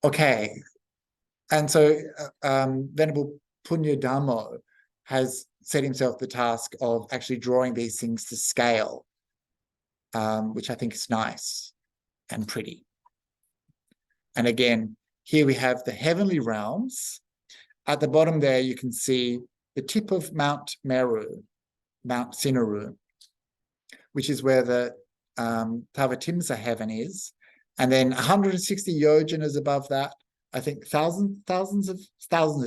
Okay. And so Venerable Punya Dhammo has set himself the task of actually drawing these things to scale, which I think is nice and pretty. And again, here we have the heavenly realms. At the bottom there, you can see the tip of Mount Meru, Mount Sindaru, which is where the Tavatimsa heaven is. And then 160 yojanas above that, I think thousands of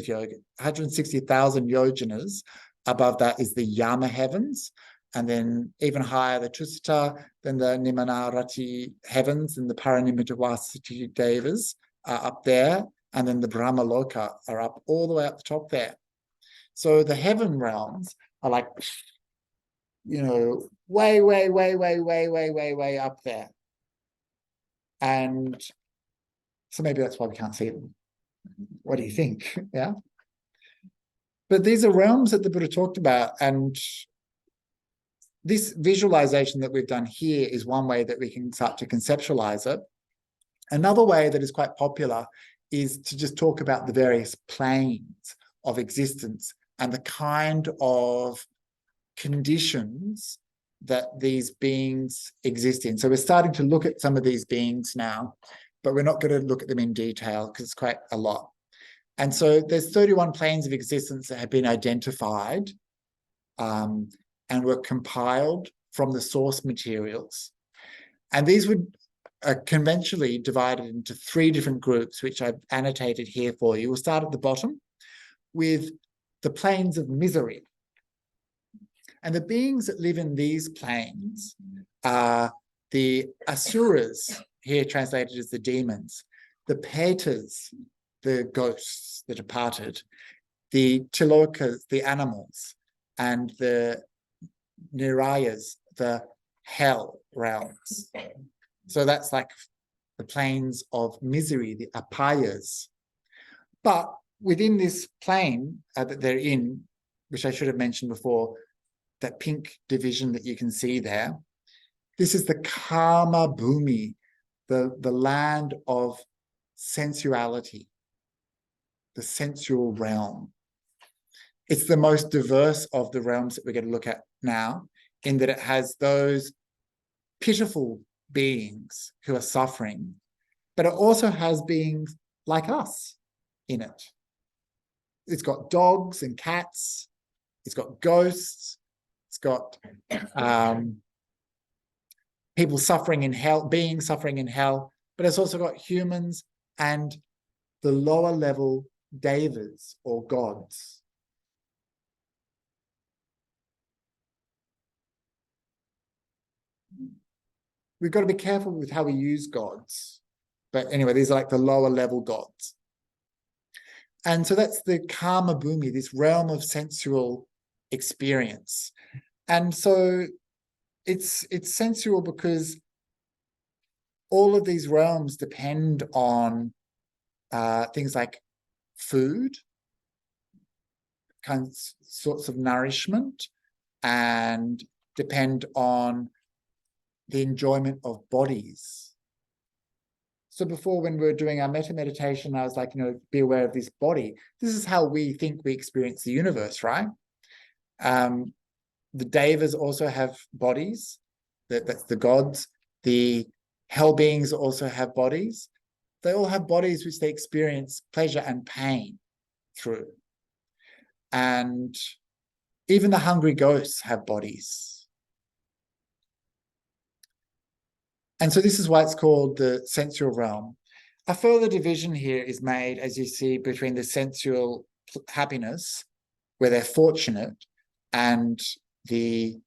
yoga, 160,000 yojanas above that is the Yama heavens. And then even higher, the Tusita, then the Nimanarati heavens and the Paranimittavasati Devas are up there. And then the Brahmaloka are up all the way up the top there. So the heaven realms are like, you know, way up there. And so maybe that's why we can't see them. What do you think? Yeah. But these are realms that the Buddha talked about. And this visualization that we've done here is one way that we can start to conceptualize it. Another way that is quite popular is to just talk about the various planes of existence and the kind of conditions that these beings exist in. So we're starting to look at some of these beings now, but we're not going to look at them in detail because it's quite a lot. And so there's 31 planes of existence that have been identified and were compiled from the source materials. And these would conventionally divided into 3 different groups, which I've annotated here for you. We'll start at the bottom with the planes of misery. And the beings that live in these planes are the asuras, here translated as the demons, the petas, the ghosts, the departed, the tilokas, the animals, and the nirayas, the hell realms. So that's like the planes of misery, the apayas. But within this plane that they're in, which I should have mentioned before, that pink division that you can see there, this is the Kama Bhumi, the land of sensuality, the sensual realm. It's the most diverse of the realms that we're going to look at now, in that it has those pitiful beings who are suffering, but it also has beings like us in it. It's got dogs and cats, it's got ghosts, it's got people suffering in hell, beings suffering in hell, but it's also got humans and the lower level devas or gods. We've got to be careful with how we use gods. But anyway, these are like the lower level gods. And so that's the Kama Bhumi, this realm of sensual experience. And so it's sensual because all of these realms depend on things like food, sorts of nourishment, and depend on the enjoyment of bodies. So before, when we were doing our metta meditation, I was like, be aware of this body. This is how we think we experience the universe, right? The devas also have bodies. That's the gods. The hell beings also have bodies. They all have bodies which they experience pleasure and pain through. and even the hungry ghosts have bodies. And so this is why it's called the sensual realm. A further division here is made, as you see, between the sensual happiness, where they're fortunate, and the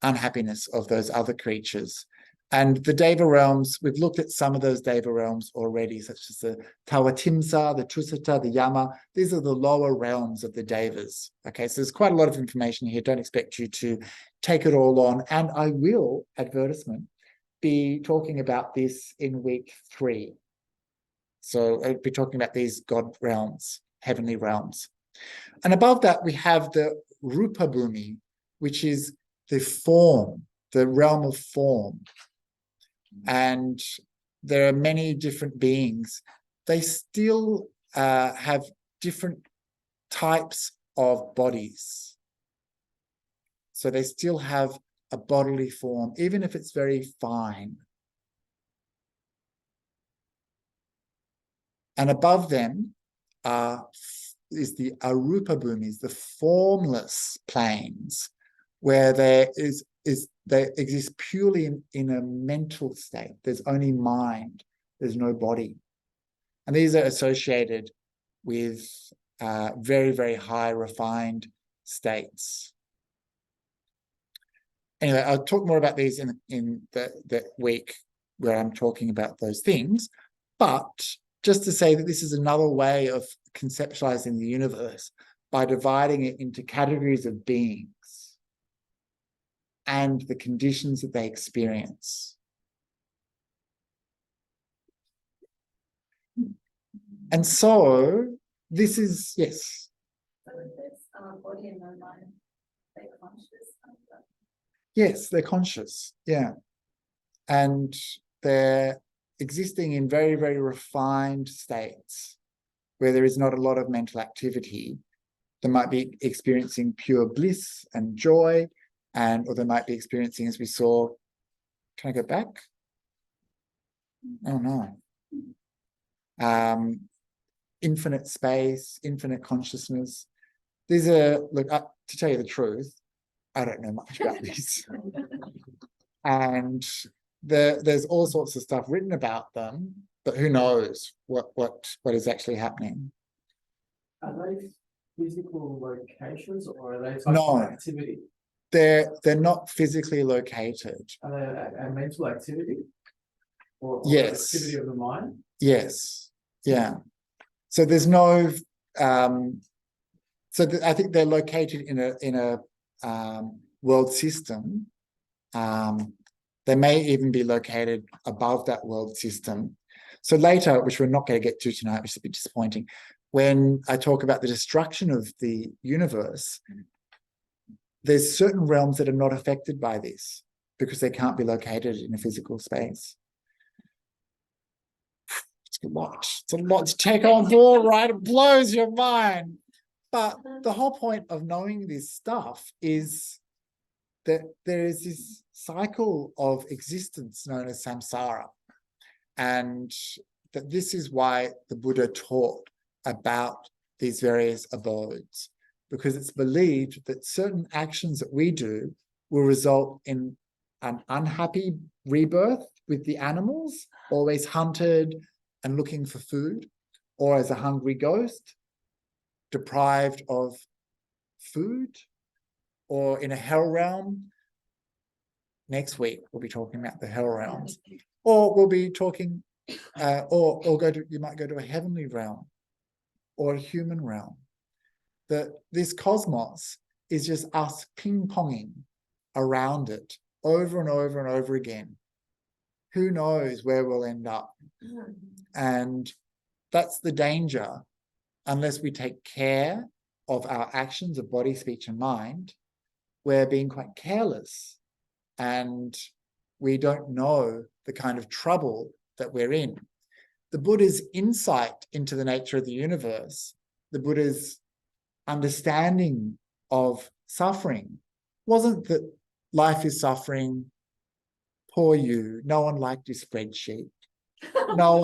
unhappiness of those other creatures. And the Deva realms, we've looked at some of those Deva realms already, such as the Tawatimsa, the Tusata, the Yama. These are the lower realms of the Devas. Okay, so there's quite a lot of information here. Don't expect you to take it all on. And I will, advertisement, be talking about this in week 3. So I'll be talking about these God realms, heavenly realms. And above that, we have the Rupa Bhumi, which is the form, the realm of form. And there are many different beings. They still have different types of bodies. So they still have a bodily form, even if it's very fine. And above them is the Arupa Bhumis, the formless planes, where they exist purely in a mental state. There's only mind, there's no body. And these are associated with very, very high refined states. Anyway, I'll talk more about these in the week where I'm talking about those things. But just to say that this is another way of conceptualizing the universe by dividing it into categories of beings and the conditions that they experience. And so this is, yes. So there's body and no mind, they're conscious. Yes, they're conscious, yeah. And they're existing in very, very refined states where there is not a lot of mental activity. They might be experiencing pure bliss and joy, or they might be experiencing, as we saw, can I go back? Oh no. Infinite space, infinite consciousness. These are, look, to tell you the truth, I don't know much about this. And there's all sorts of stuff written about them, but who knows what is actually happening. Are they physical locations or are they types No. of activity? They're not physically located. Are they a mental activity? Or Yes. activity of the mind? Yes. Yeah. So there's no I think they're located in a world system. They may even be located above that world system. So later, which we're not going to get to tonight, which is a bit disappointing, when I talk about the destruction of the universe, there's certain realms that are not affected by this because they can't be located in a physical space. It's a lot. It's a lot to take on board, right? It blows your mind. But the whole point of knowing this stuff is that there is this cycle of existence known as samsara. And that this is why the Buddha taught about these various abodes, because it's believed that certain actions that we do will result in an unhappy rebirth with the animals, always hunted and looking for food, or as a hungry ghost, deprived of food, or in a hell realm. Next week, we'll be talking about the hell realms. Or we'll be talking, you might go to a heavenly realm or a human realm. That this cosmos is just us ping-ponging around it over and over and over again. Who knows where we'll end up? And that's the danger, unless we take care of our actions of body, speech, and mind. We're being quite careless and we don't know the kind of trouble that we're in. The Buddha's insight into the nature of the universe, the Buddha's understanding of suffering, wasn't that life is suffering, poor you, no one liked your spreadsheet, no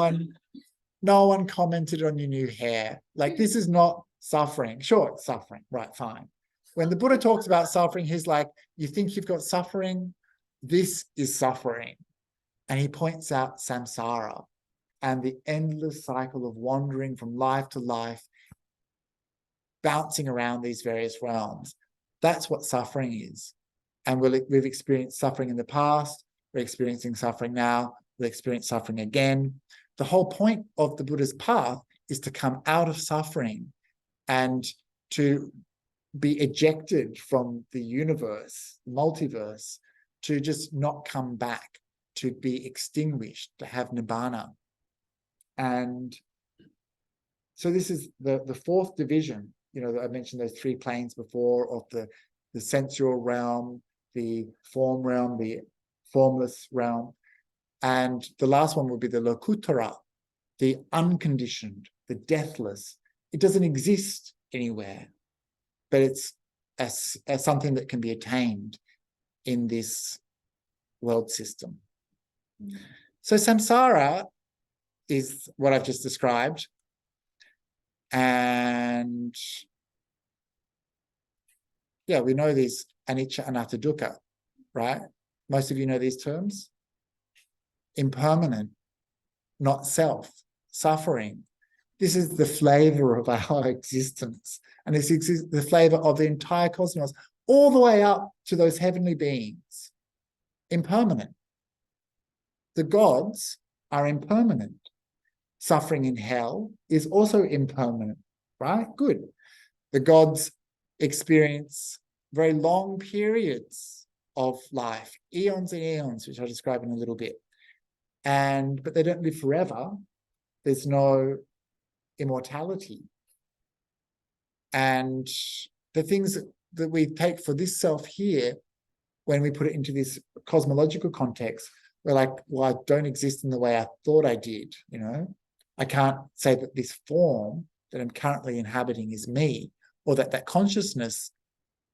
one commented on your new hair. Like, this is not suffering. Sure, it's suffering, right, fine. When the Buddha talks about suffering, he's like, you think you've got suffering? This is suffering. And he points out samsara and the endless cycle of wandering from life to life, bouncing around these various realms. That's what suffering is. And we've experienced suffering in the past, we're experiencing suffering now, we'll experience suffering again. The whole point of the Buddha's path is to come out of suffering and to be ejected from the universe, multiverse, to just not come back, to be extinguished, to have nibbana. And so this is the fourth division. I mentioned those three planes before of the sensual realm, the form realm, the formless realm. And the last one would be the lokuttara, the unconditioned, the deathless. It doesn't exist anywhere, but it's as something that can be attained in this world system. So samsara is what I've just described. And yeah, we know these anicca, anatta, dukkha, right? Most of you know these terms. Impermanent, not self, suffering. This is the flavor of our existence. And this is the flavor of the entire cosmos, all the way up to those heavenly beings. Impermanent. The gods are impermanent. Suffering in hell is also impermanent, right? Good. The gods experience very long periods of life, eons and eons, which I'll describe in a little bit. But they don't live forever. There's no immortality. And the things that we take for this self here, when we put it into this cosmological context, we're like, well, I don't exist in the way I thought I did, I can't say that this form that I'm currently inhabiting is me, or that consciousness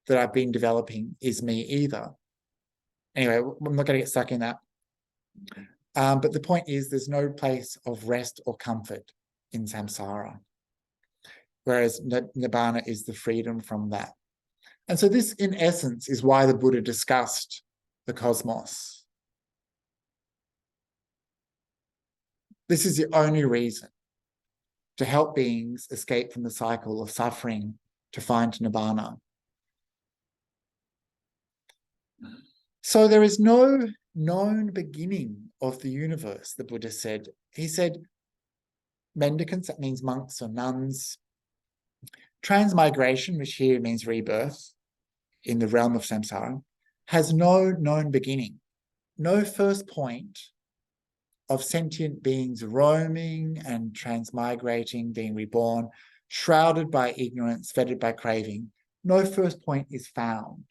that I've been developing is me either. Anyway, I'm not going to get stuck in that. But the point is, there's no place of rest or comfort in samsara, whereas nibbana is the freedom from that. And so this, in essence, is why the Buddha discussed the cosmos. This is the only reason, to help beings escape from the cycle of suffering to find nibbana. So there is no known beginning of the universe, the Buddha said. He said, mendicants, that means monks or nuns. Transmigration, which here means rebirth in the realm of samsara, has no known beginning, no first point of sentient beings roaming and transmigrating, being reborn, shrouded by ignorance, fettered by craving. No first point is found.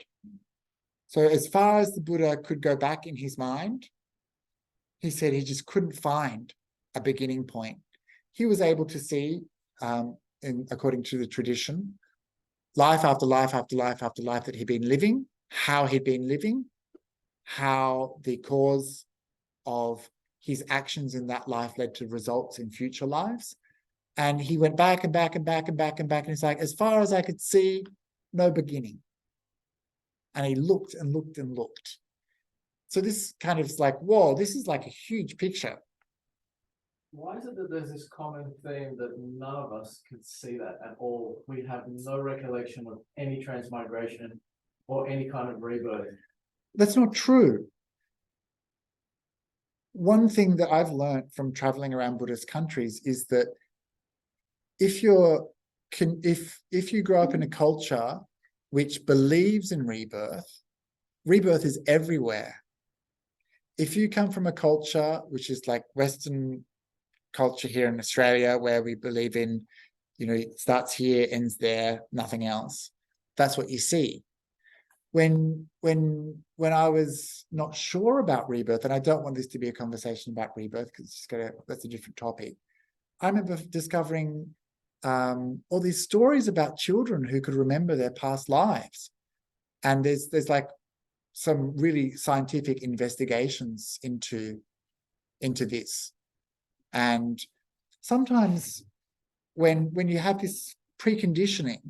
So as far as the Buddha could go back in his mind, he said he just couldn't find a beginning point. He was able to see, according to the tradition, life after life after life after life that he'd been living, how he'd been living, how the cause of his actions in that life led to results in future lives. And he went back and back and back and back and back. And it's like, as far as I could see, no beginning. And he looked and looked and looked. So this kind of is like, whoa, this is like a huge picture. Why is it that there's this common theme that none of us could see that at all? We have no recollection of any transmigration or any kind of rebirth. That's not true. One thing that I've learned from traveling around Buddhist countries is that if you grow up in a culture which believes in rebirth, rebirth is everywhere. If you come from a culture which is like Western culture here in Australia, where we believe in, it starts here, ends there, nothing else, that's what you see. When I was not sure about rebirth, and I don't want this to be a conversation about rebirth because that's a different topic. I remember discovering all these stories about children who could remember their past lives, and there's like some really scientific investigations into this. And sometimes when you have this preconditioning.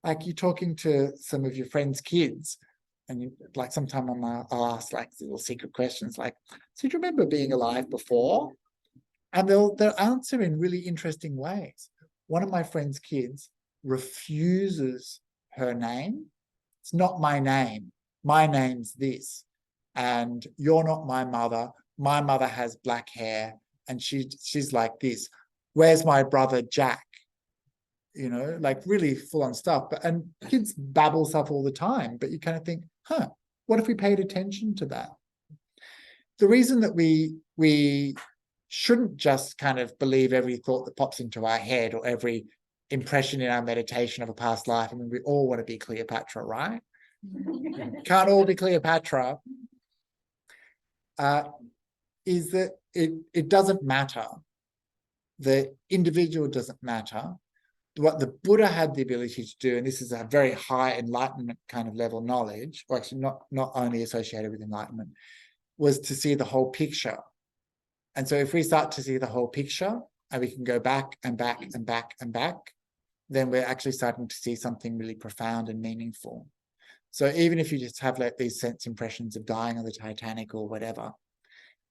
Like you're talking to some of your friends' kids, and you, like sometime I'll ask like little secret questions like, so do you remember being alive before? And they'll answer in really interesting ways. One of my friend's kids refuses her name. It's not my name. My name's this. And you're not my mother. My mother has black hair and she's like this. Where's my brother Jack? You know, like really full on stuff. And kids babble stuff all the time, but you kind of think, what if we paid attention to that? The reason that we shouldn't just kind of believe every thought that pops into our head or every impression in our meditation of a past life. I mean, we all want to be Cleopatra, right? Can't all be Cleopatra. Is that it doesn't matter. The individual doesn't matter. What the Buddha had the ability to do, and this is a very high enlightenment kind of level knowledge, or actually not only associated with enlightenment, was to see the whole picture. And so if we start to see the whole picture and we can go back and back and back and back, then we're actually starting to see something really profound and meaningful. So even if you just have like these sense impressions of dying on the Titanic or whatever,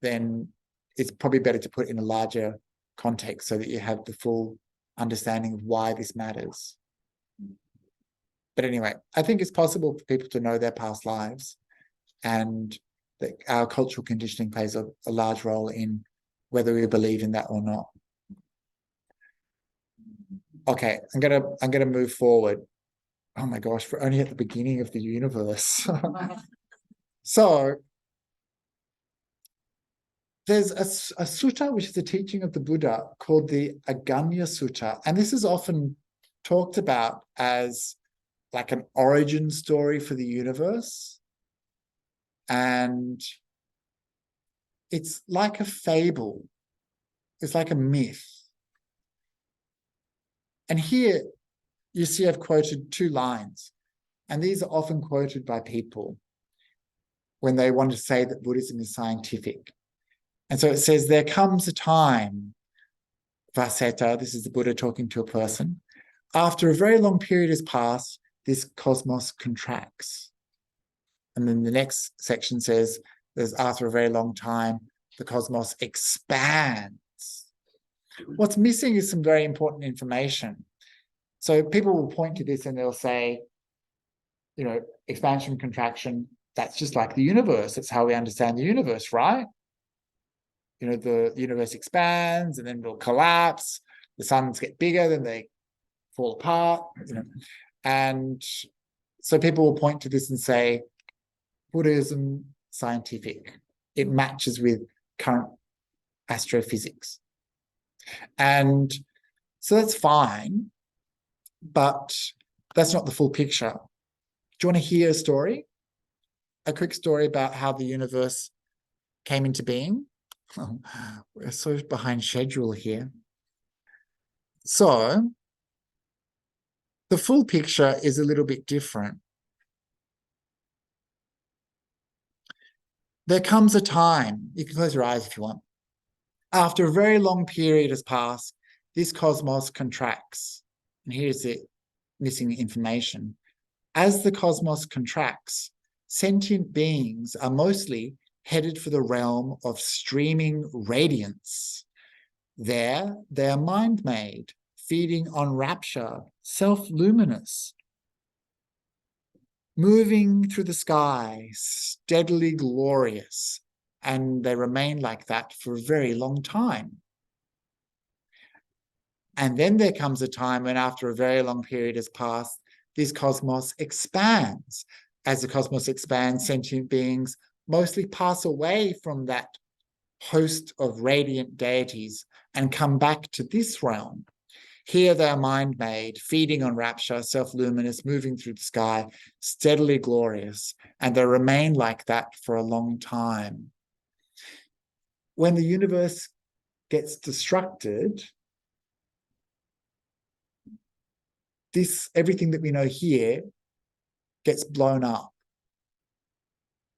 then it's probably better to put it in a larger context so that you have the full understanding of why this matters. But anyway, I think it's possible for people to know their past lives, and that our cultural conditioning plays a large role in whether we believe in that or not. Okay, I'm gonna move forward. Oh my gosh, we're only at the beginning of the universe. So there's a sutta, which is a teaching of the Buddha called the Aganya Sutta. And this is often talked about as like an origin story for the universe. And it's like a fable. It's like a myth. And here you see I've quoted 2 lines. And these are often quoted by people when they want to say that Buddhism is scientific. And so it says, there comes a time, Vaseta, this is the Buddha talking to a person, after a very long period has passed, this cosmos contracts. And then the next section says, there's after a very long time, the cosmos expands. What's missing is some very important information. So people will point to this and they'll say, you know, expansion, contraction, that's just like the universe. That's how we understand the universe, right? You know, the universe expands and then will collapse. The suns get bigger, then they fall apart, you know. And so people will point to this and say, Buddhism, scientific. It matches with current astrophysics. And so that's fine, but that's not the full picture. Do you want to hear a story? A quick story about how the universe came into being? Oh, we're so behind schedule here. So the full picture is a little bit different. There comes a time, you can close your eyes if you want. After a very long period has passed, this cosmos contracts. And here's the missing information. As the cosmos contracts, sentient beings are mostly headed for the realm of streaming radiance. There, they are mind-made, feeding on rapture, self-luminous, moving through the sky, steadily glorious, and they remain like that for a very long time. And then there comes a time when after a very long period has passed, this cosmos expands. As the cosmos expands, sentient beings mostly pass away from that host of radiant deities and come back to this realm. Here they are mind-made, feeding on rapture, self-luminous, moving through the sky, steadily glorious, and they remain like that for a long time. When the universe gets destructed, everything that we know here gets blown up.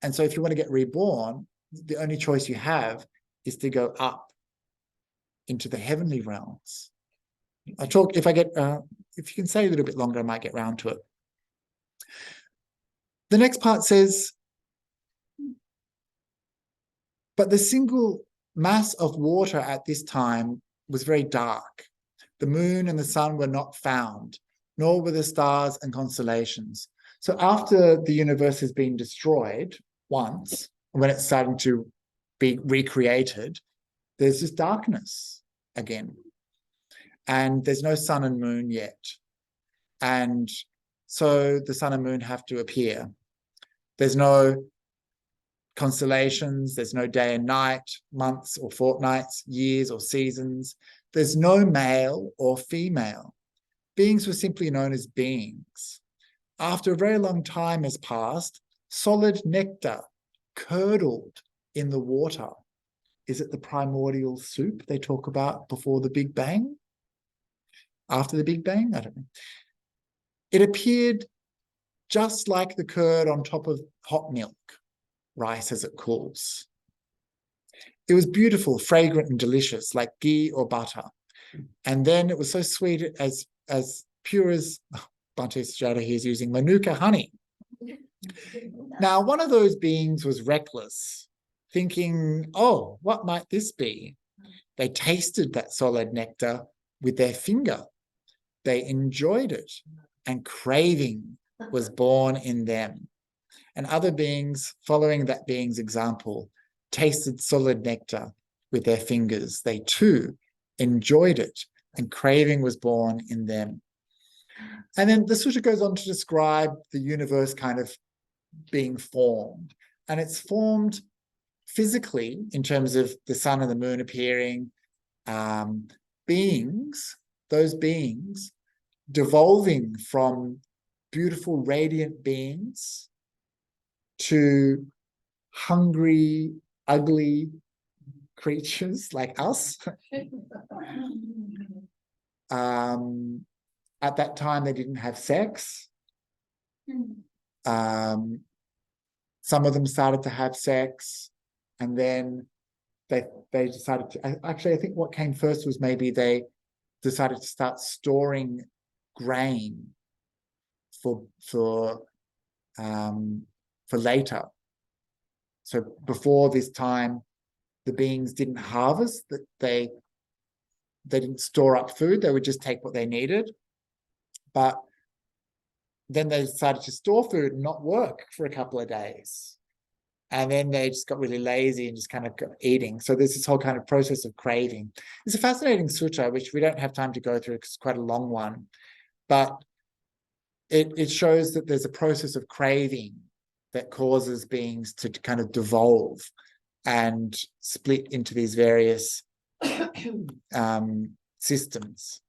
And so if you want to get reborn, the only choice you have is to go up into the heavenly realms. If I get if you can stay a little bit longer, I might get round to it. The next part says, but the single mass of water at this time was very dark. The moon and the sun were not found, nor were the stars and constellations. So after the universe has been destroyed once, when it's starting to be recreated, there's this darkness again. And there's no sun and moon yet. And so the sun and moon have to appear. There's no constellations, there's no day and night, months or fortnights, years or seasons. There's no male or female. Beings were simply known as beings. After a very long time has passed, solid nectar curdled in the water. Is it the primordial soup they talk about before the Big Bang? After the Big Bang? I don't know. It appeared just like the curd on top of hot milk, rice as it cools. It was beautiful, fragrant and delicious, like ghee or butter. And then it was so sweet as pure as, Bhante Sujata here is using Manuka honey. Now, one of those beings was reckless, thinking, oh, what might this be? They tasted that solid nectar with their finger. They enjoyed it, and craving was born in them. And other beings, following that being's example, tasted solid nectar with their fingers. They too enjoyed it, and craving was born in them. And then the sutta goes on to describe the universe kind of being formed. And it's formed physically in terms of the sun and the moon appearing, beings, those beings, devolving from beautiful, radiant beings to hungry, ugly creatures like us. At that time, they didn't have sex. Some of them started to have sex, and then they decided to, actually, I think what came first was maybe they decided to start storing grain for later. So before this time, the beings didn't harvest, that they didn't store up food, they would just take what they needed. But then they decided to store food and not work for a couple of days. And then they just got really lazy and just kind of got eating. So there's this whole kind of process of craving. It's a fascinating sutta, which we don't have time to go through because it's quite a long one. But it shows that there's a process of craving that causes beings to kind of devolve and split into these various systems.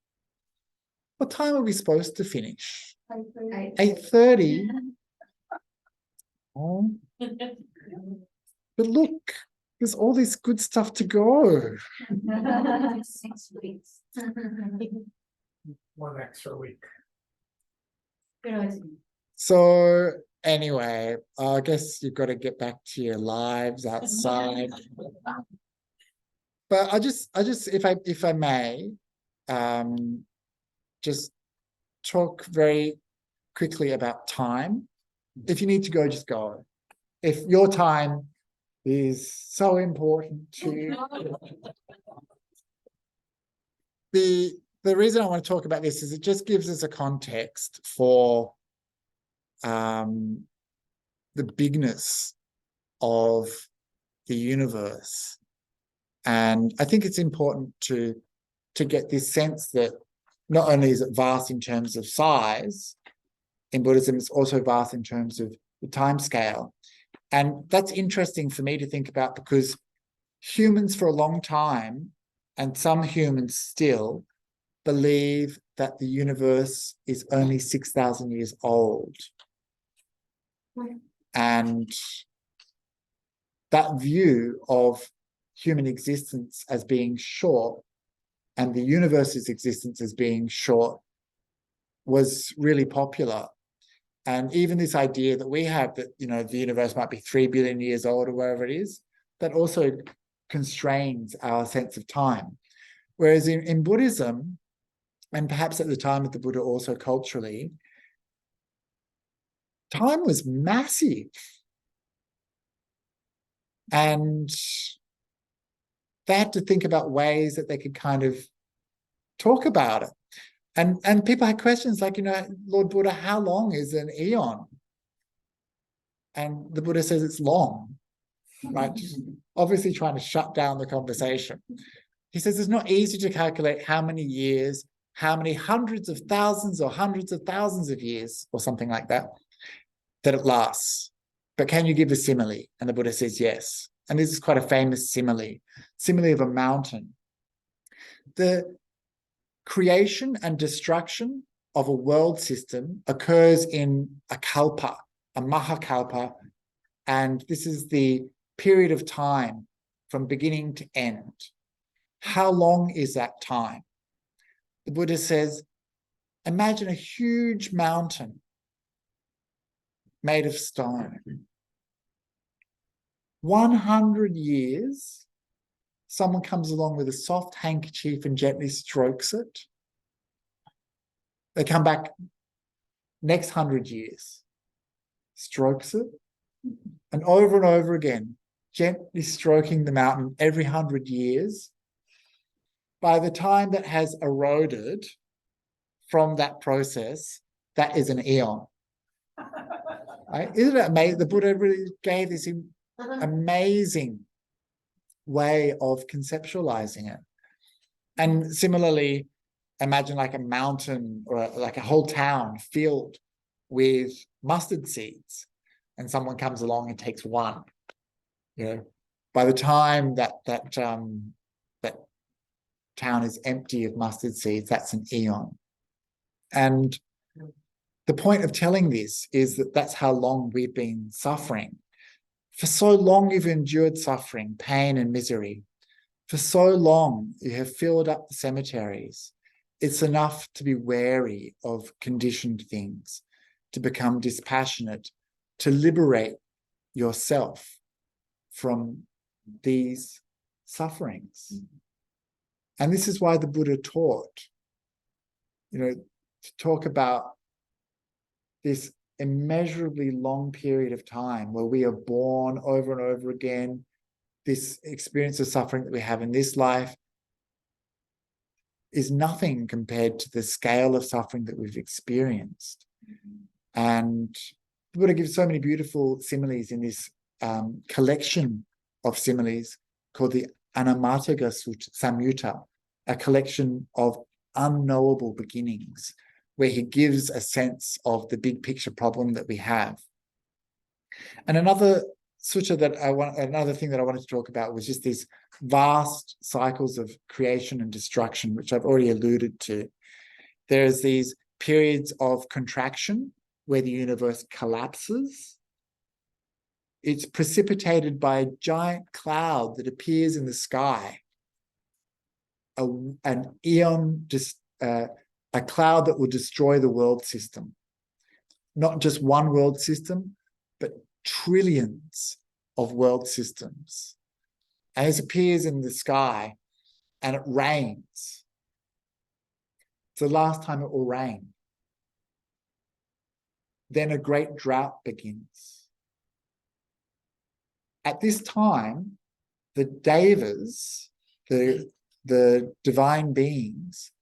What time are we supposed to finish? 8:30. Oh. But look, there's all this good stuff to go. 6 weeks. 1 extra week. Good idea. So anyway, I guess you've got to get back to your lives outside. But I just, if I may, just talk very quickly about time. If you need to go, just go. If your time is so important to you. The reason I want to talk about this is it just gives us a context for the bigness of the universe. And I think it's important to get this sense that not only is it vast in terms of size in Buddhism, it's also vast in terms of the time scale. And that's interesting for me to think about because humans for a long time, and some humans still, believe that the universe is only 6,000 years old. And that view of human existence as being short and the universe's existence as being short was really popular. And even this idea that we have that, you know, the universe might be 3 billion years old or wherever it is, that also constrains our sense of time. Whereas in Buddhism, and perhaps at the time of the Buddha also culturally, time was massive. And they had to think about ways that they could kind of talk about it. And people had questions like, Lord Buddha, how long is an eon? And the Buddha says it's long, right? Obviously trying to shut down the conversation. He says it's not easy to calculate how many years, how many hundreds of thousands or hundreds of thousands of years or something like that it lasts. But can you give a simile? And the Buddha says yes. And this is quite a famous simile of a mountain. The creation and destruction of a world system occurs in a kalpa, a mahakalpa, and this is the period of time from beginning to end. How long is that time? The Buddha says, imagine a huge mountain made of stone. 100 years, someone comes along with a soft handkerchief and gently strokes it. They come back next 100 years, strokes it, and over again, gently stroking the mountain every 100 years. By the time that has eroded from that process, that is an eon. Right? Isn't it amazing? The Buddha really gave this amazing way of conceptualizing it. And similarly, imagine like a mountain or like a whole town filled with mustard seeds, and someone comes along and takes one. By the time that town is empty of mustard seeds, that's an eon. And the point of telling this is that that's how long we've been suffering. For so long you've endured suffering, pain and misery. For so long you have filled up the cemeteries. It's enough to be wary of conditioned things, to become dispassionate, to liberate yourself from these sufferings. And this is why the Buddha taught, to talk about this immeasurably long period of time where we are born over and over again, this experience of suffering that we have in this life is nothing compared to the scale of suffering that we've experienced. And the Buddha gives so many beautiful similes in this collection of similes called the Anamatagga Samyutta, a collection of unknowable beginnings, where he gives a sense of the big picture problem that we have. And another thing that I wanted to talk about was just these vast cycles of creation and destruction, which I've already alluded to. There's these periods of contraction where the universe collapses. It's precipitated by a giant cloud that appears in the sky, a cloud that will destroy the world system. Not just one world system, but trillions of world systems. And it appears in the sky and it rains. It's the last time it will rain. Then a great drought begins. At this time, the devas, the divine beings,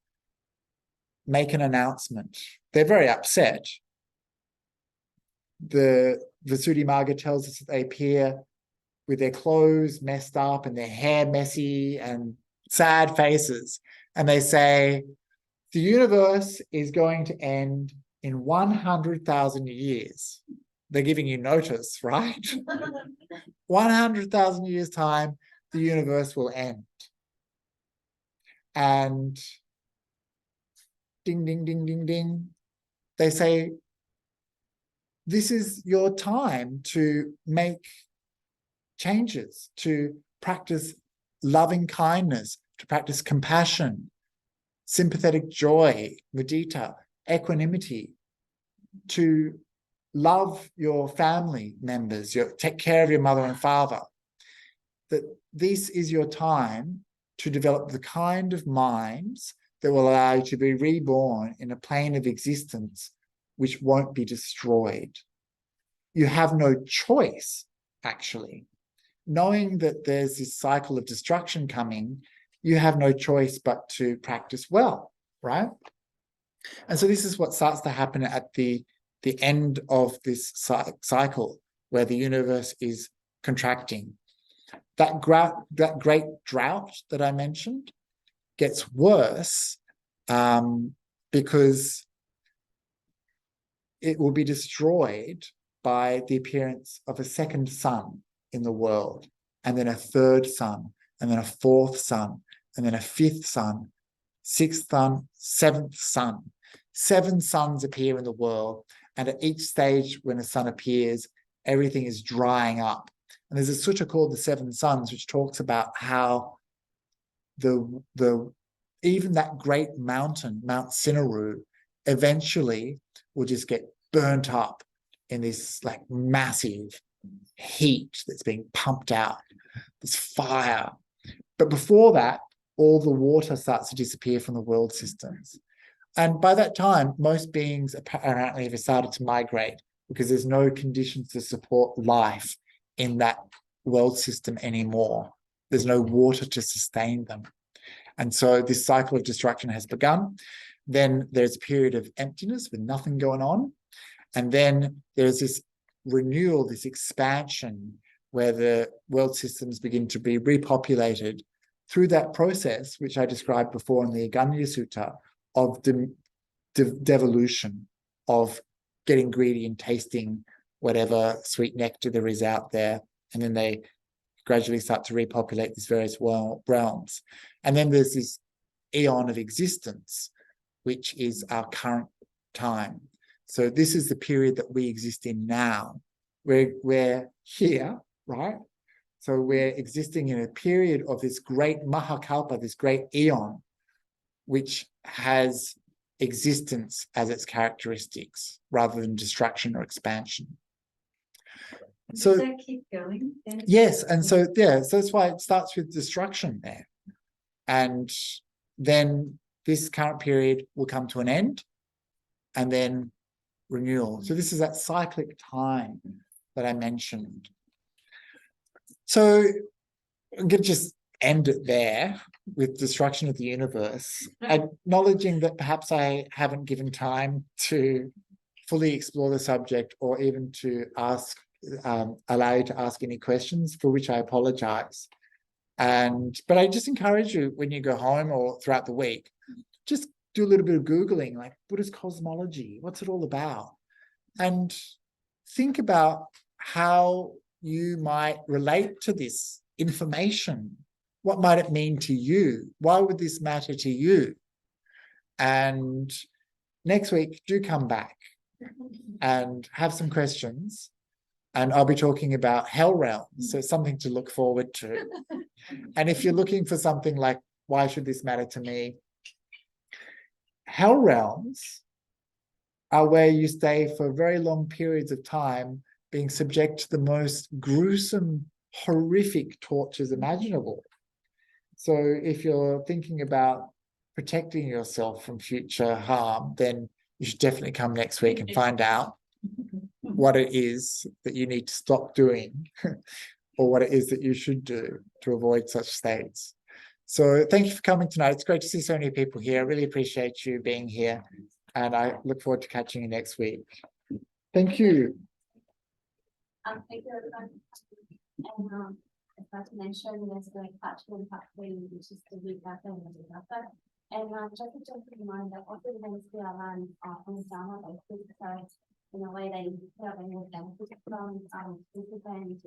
make an announcement. They're very upset. The Visuddhimagga tells us that they appear with their clothes messed up and their hair messy and sad faces. And they say, the universe is going to end in 100,000 years. They're giving you notice, right? 100,000 years' time, the universe will end. And ding, ding, ding, ding, ding. They say, this is your time to make changes, to practice loving kindness, to practice compassion, sympathetic joy, mudita, equanimity, to love your family members, take care of your mother and father. That this is your time to develop the kind of minds that will allow you to be reborn in a plane of existence which won't be destroyed. You have no choice, actually. Knowing that there's this cycle of destruction coming, you have no choice but to practice well, right? And so this is what starts to happen at the end of this cycle, where the universe is contracting. That great drought that I mentioned gets worse because it will be destroyed by the appearance of a second sun in the world, and then a third sun, and then a fourth sun, and then a fifth sun, sixth sun, seventh sun. 7 suns appear in the world, and at each stage when a sun appears, everything is drying up. And there's a sutta called the 7 Suns, which talks about how even that great mountain, Mount Sinaru, eventually will just get burnt up in this like massive heat that's being pumped out, this fire. But before that, all the water starts to disappear from the world systems. And by that time, most beings apparently have started to migrate because there's no conditions to support life in that world system anymore. There's no water to sustain them. And so this cycle of destruction has begun. Then there's a period of emptiness with nothing going on. And then there's this renewal, this expansion, where the world systems begin to be repopulated through that process, which I described before in the Aganya Sutta, of devolution, of getting greedy and tasting whatever sweet nectar there is out there. And then they gradually start to repopulate these various realms. And then there's this eon of existence, which is our current time. So this is the period that we exist in now. We're here, right? So we're existing in a period of this great Mahakalpa, this great eon, which has existence as its characteristics rather than destruction or expansion. So does that keep going then? yes, and so yeah, so that's why it starts with destruction there. And then this current period will come to an end, and then renewal. So this is that cyclic time that I mentioned. So I'm going to just end it there with destruction of the universe, acknowledging that perhaps I haven't given time to fully explore the subject or even to allow you to ask any questions, for which I apologize. But I just encourage you, when you go home or throughout the week, just do a little bit of Googling, like Buddhist cosmology, what's it all about? And think about how you might relate to this information. What might it mean to you? Why would this matter to you? And next week, do come back and have some questions. And I'll be talking about hell realms, so something to look forward to. And if you're looking for something like, why should this matter to me? Hell realms are where you stay for very long periods of time, being subject to the most gruesome, horrific tortures imaginable. So if you're thinking about protecting yourself from future harm, then you should definitely come next week and find out what it is that you need to stop doing or what it is that you should do to avoid such states. So thank you for coming tonight. It's great to see so many people here. I really appreciate you being here, and I look forward to catching you next week. Thank you. Thank you, everyone. And as I mentioned, there's the part 2 and part 3, which is the rebirth and the rebirth. And just a reminder, all the events we are run on the Dharma basis, so in a way they benefit from this event.